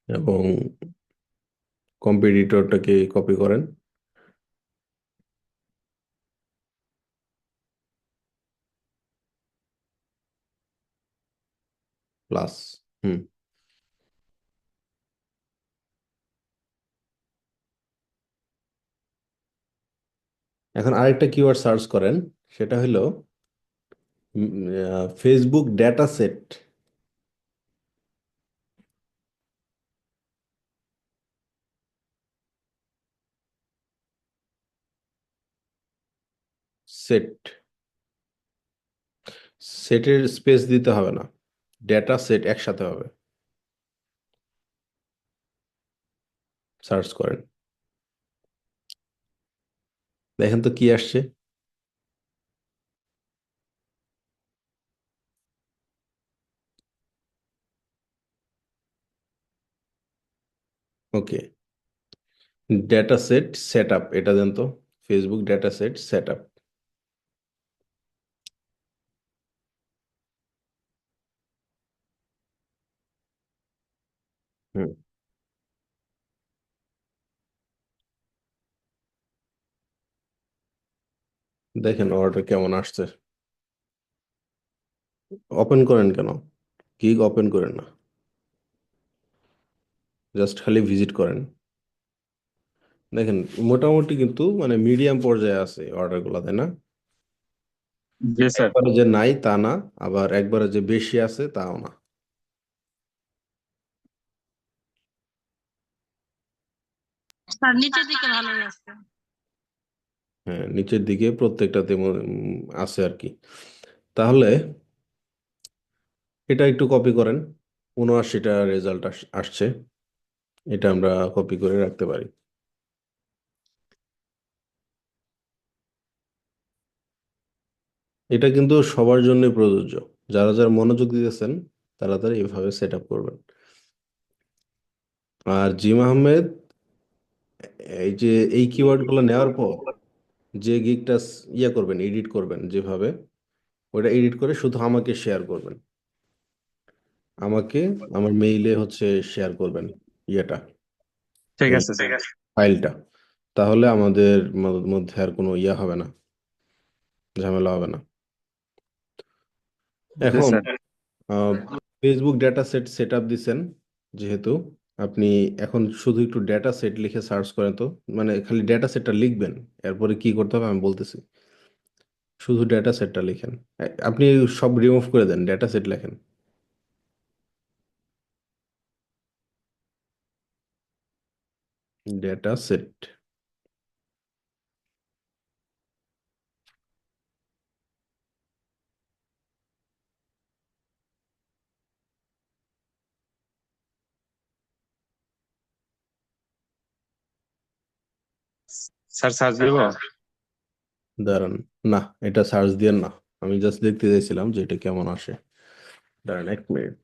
এবং কম্পিটিটরটাকে কপি করেন। প্লাস। হুম। এখন আরেকটা কিওয়ার্ড সার্চ করেন, সেটা হলো ফেসবুক ডেটা সেট। সেট, সেটের স্পেস দিতে হবে না, ডেটা সেট একসাথে হবে। সার্চ করেন, দেখেন তো কি আসছে। Okay, data set set up, এটা দেন তো। Facebook data set set up. Hmm. দেখেন অর্ডার কেমন আসছে। ওপেন করেন কেন? গিগ ওপেন করেন না, জাস্ট খালি ভিজিট করেন। দেখেন মোটামুটি কিন্তু মানে মিডিয়াম পর্যায়ে আছে অর্ডারগুলো, তাই না? জি স্যার। একবারে যে নাই তা না, আবার একবারে যে বেশি আছে তাও না। স্যার নিচের দিকে ভালোই আছে। হ্যাঁ, নিচের দিকে প্রত্যেকটাতে আছে আর কি। তাহলে এটা একটু কপি করেন। ৭৯টা রেজাল্ট আসছে, এটা আমরা কপি করে রাখতে পারি। এটা কিন্তু সবার জন্য প্রযোজ্য। যারা যারা মনোযোগ দিতেছেন তারা তারা এভাবে সেট আপ করবেন। আর জিম আহমেদ, এই যে এই কিওয়ার্ডগুলো নেওয়ার পর যে গিগটা ইয়ে করবেন, এডিট করবেন যেভাবে, ওটা এডিট করে শুধু আমাকে শেয়ার করবেন। আমাকে আমার মেইলে হচ্ছে শেয়ার করবেন ইয়েটা, ঠিক এই আছে স্যার। ফাইলটা। তাহলে আমাদের মধ্যে আর কোনো ইয়া হবে না, ঝামেলা হবে না। জি এখন sir. Facebook data set set up দিচ্ছেন যেহেতু, আপনি এখন শুধু একটু ডেটা সেট লিখে সার্চ করেন তো। মানে খালি ডেটা সেটটা লিখবেন, এরপরে কি করতে হবে আমি বলতেছি। শুধু ডেটা সেটটা লিখেন। আপনি সব রিমুভ করে দেন, ডেটা সেট লেখেন। Data set. স্যার সার্চ দিব? দাঁড়ান, না এটা সার্চ দিয়ে না, আমি জাস্ট দেখতে চাইছিলাম যে এটা কেমন আসে। দাঁড়ান 1 মিনিট।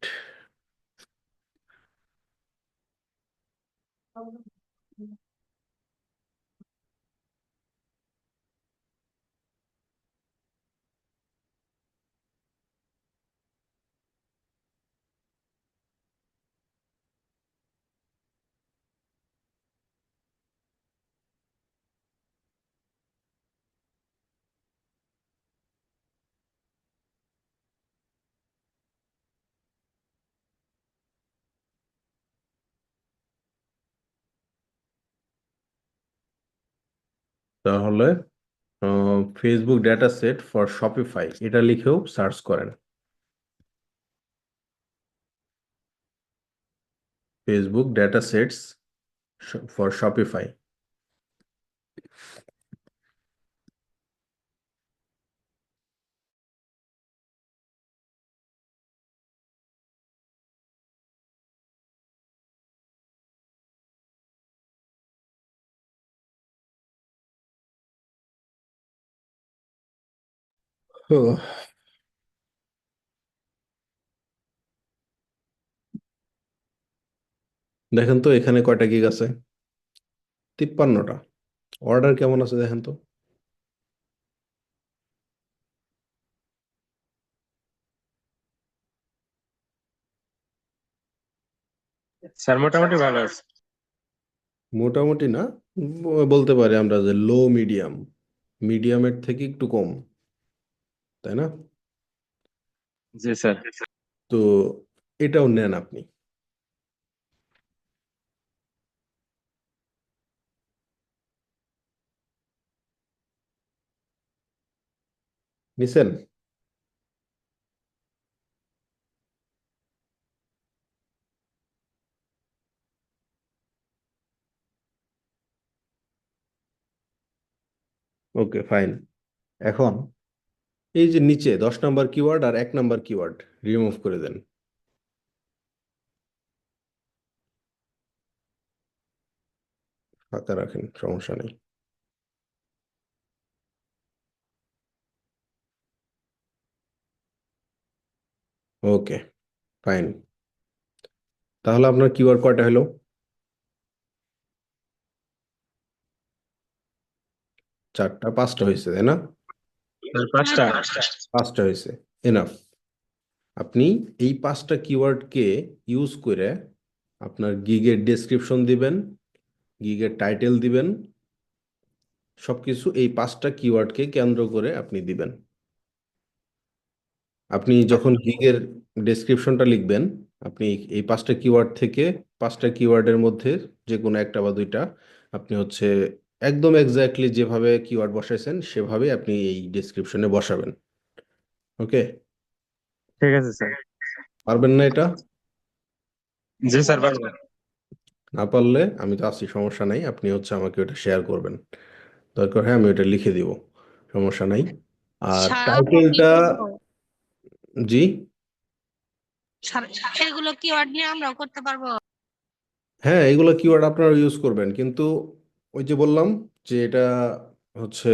তাহলে Facebook data set for Shopify এটা লিখেও সার্চ করেন। Facebook data sets for Shopify. দেখেন তো এখানে কয়টা গিগ আছে? 53টা। অর্ডার কেমন আছে দেখেন তো। স্যার মোটামুটি ভালো আছে। মোটামুটি না, বলতে পারি আমরা যে লো মিডিয়াম, মিডিয়ামের থেকে একটু কম, তাই না? জি স্যার। তো এটাও নেন আপনি। নিছেন? Okay fine. এখন এই যে নিচে 10 নম্বর কিওয়ার্ড আর 1 নম্বর কিওয়ার্ড রিমুভ করে দেন। ফাঁকা রাখেন, সমস্যা নেই। Okay fine. তাহলে আপনার কিওয়ার্ড কয়টা হলো? 4টা, 5টা হয়েছে তাই না? স্যার 5টা। 5টা হয়েছে, এনাফ। আপনি এই 5টা কিওয়ার্ডকে ইউজ করে আপনার গিগের ডেসক্রিপশন দিবেন, গিগের টাইটেল দিবেন, সবকিছু এই 5টা কিওয়ার্ডকে কেন্দ্র করে আপনি দিবেন। আপনি যখন গিগের ডেসক্রিপশনটা লিখবেন, আপনি এই 5টা কিওয়ার্ড থেকে 5টা কিওয়ার্ডের মধ্যে যে কোনো একটা বা দুইটা আপনি হচ্ছে একদম এক্স্যাক্টলি যেভাবে কিওয়ার্ড বসাইছেন সেভাবে আপনি এই ডেসক্রিপশনে বসাবেন। ওকে? ঠিক আছে স্যার। পারবেন না এটা? জি স্যার পারবো। না পারলে আমি তো আছি, সমস্যা নাই, আপনি হচ্ছে আমাকে ওটা শেয়ার করবেন, দরকার হয় আমি ওটা লিখে দিব, সমস্যা নাই। আর স্যার আমরা কি টাইটেলটা, করবো? জি স্যার, এগুলো কিওয়ার্ড নিয়ে আমরাও করতে পারবো? হ্যাঁ, এগুলো কিওয়ার্ড আপনারা ইউজ করবেন, কিন্তু ওই যে বললাম যে এটা হচ্ছে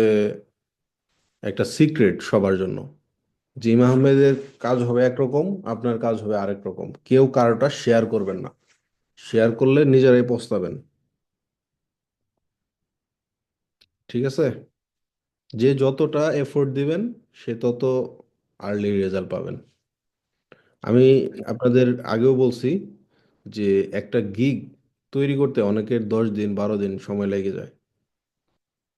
একটা সিক্রেট সবার জন্য। জিম আহমেদের কাজ হবে একরকম, আপনার কাজ হবে আরেক রকম, কেউ কারোটা শেয়ার করবেন না, শেয়ার করলে নিজেরাই পস্তাবেন। ঠিক আছে? যে যতটা এফোর্ট দিবেন সে তত আর্লি রেজাল্ট পাবেন। আমি আপনাদের আগেও বলছি যে একটা গিগ তৈরি করতে অনেকের 10 দিন 12 দিন সময় লেগে যায়,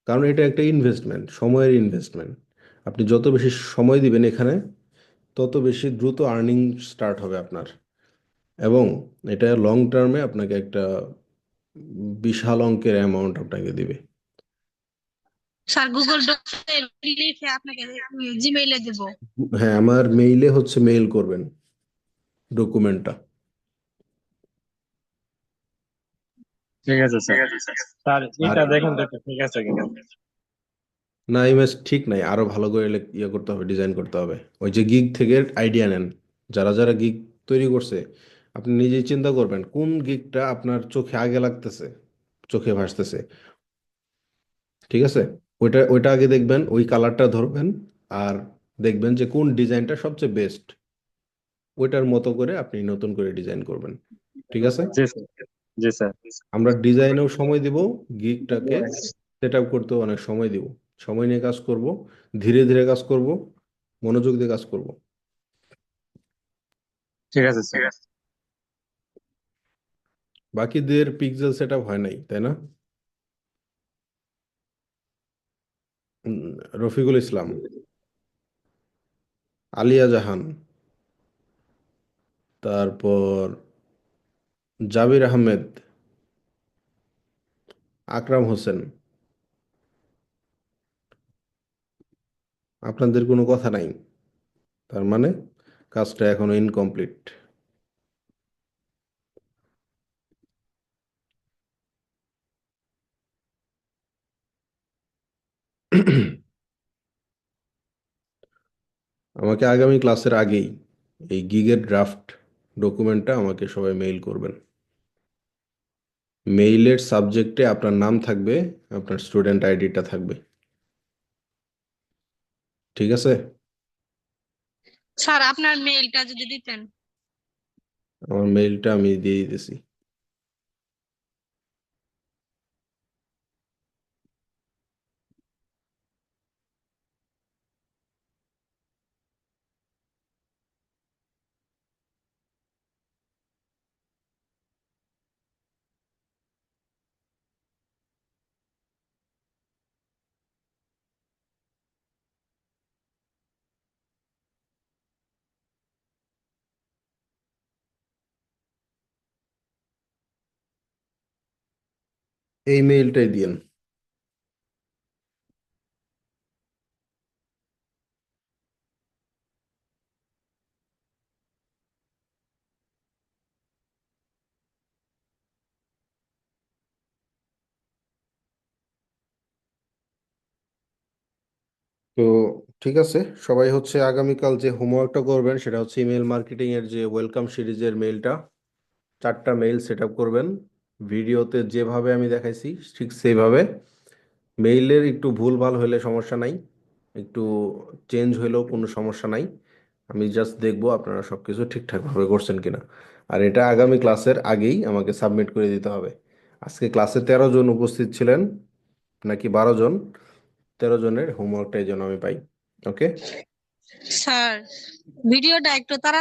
কারণ এটা একটা ইনভেস্টমেন্ট, সময়ের ইনভেস্টমেন্ট। আপনি যত বেশি সময় দিবেন এখানে তত বেশি দ্রুত আর্নিং স্টার্ট হবে আপনার, এবং এটা লং টার্মে আপনাকে একটা বিশাল অঙ্কের অ্যামাউন্ট আপনাকে দিবে। স্যার গুগল ডক্সে লিখে আপনাকে জিমেইলে দেব। হ্যাঁ, আমার মেইলে হচ্ছে মেইল করবেন ডকুমেন্টটা। ঠিক আছে স্যার। স্যার আর এটা দেখেন তো একটু ঠিক আছে কিনা। না, ইমেজ ঠিক নাই, আরো ভালো করে ইয়ে করতে হবে, ডিজাইন করতে হবে। ওই যে গিগ থেকে আইডিয়া নেন, যারা যারা গিগ তৈরি করছে আপনি নিজেই চিন্তা করবেন কোন গিগটা আপনার চোখে আগে লাগতেছে, চোখে ভাসতেছে, ঠিক আছে, ওইটা আগে দেখবেন, ওই কালারটা ধরবেন আর দেখবেন যে কোন ডিজাইনটা সবচেয়ে বেস্ট, ওইটার মতো করে আপনি নতুন করে ডিজাইন করবেন। ঠিক আছে, জি স্যার। জি স্যার। আমরা ডিজাইনেও সময় দিব, গিগটাকে সেট আপ করতেও অনেক সময় দিব। সময় নিয়ে কাজ করব, ধীরে ধীরে কাজ করব, মনোযোগ দিয়ে কাজ করব। ঠিক আছে স্যার। বাকিদের পিক্সেল সেট আপ হয় নাই, তাই না? উম, রফিকুল ইসলাম, আলিয়া জাহান, তারপর জাবির আহমেদ, আকরাম হোসেন, আপনাদের কোনো কথা নাই, তার মানে কাজটা এখনো ইনকমপ্লিট। আমাকে আগামী ক্লাসের আগেই এই গিগের ড্রাফট ডকুমেন্টটা আমাকে সবাই মেইল করবেন। মেইলের সাবজেক্টে আপনার নাম থাকবে, আপনার স্টুডেন্ট আইডিটা থাকবে। ঠিক আছে, স্যার আপনার মেইলটা যদি দিতেন। আমার মেইলটা আমি দিয়ে দিতেছি। এই মেইলটাই দিন। তো ঠিক আছে, সবাই হচ্ছে আগামীকাল যে হোমওয়ার্কটা করবেন সেটা হচ্ছে ইমেল মার্কেটিং এর যে ওয়েলকাম সিরিজের মেইলটা, 4টা মেইল সেট আপ করবেন ভিডিওতে যেভাবে আমি দেখাইছি ঠিক সেইভাবে। মেইলের একটু ভুলভাল হলে সমস্যা নাই, একটু চেঞ্জ হলেও কোনো সমস্যা নাই, আমি জাস্ট দেখবো আপনারা সব কিছু ঠিকঠাকভাবে করছেন কিনা। আর এটা আগামী ক্লাসের আগেই আমাকে সাবমিট করে দিতে হবে। আজকে ক্লাসে 13 জন উপস্থিত ছিলেন নাকি 12 জন, 13 জনের হোমওয়ার্কটাই যেন আমি পাই। ওকে। স্যার ভিডিওটা একটু তাড়াতাড়ি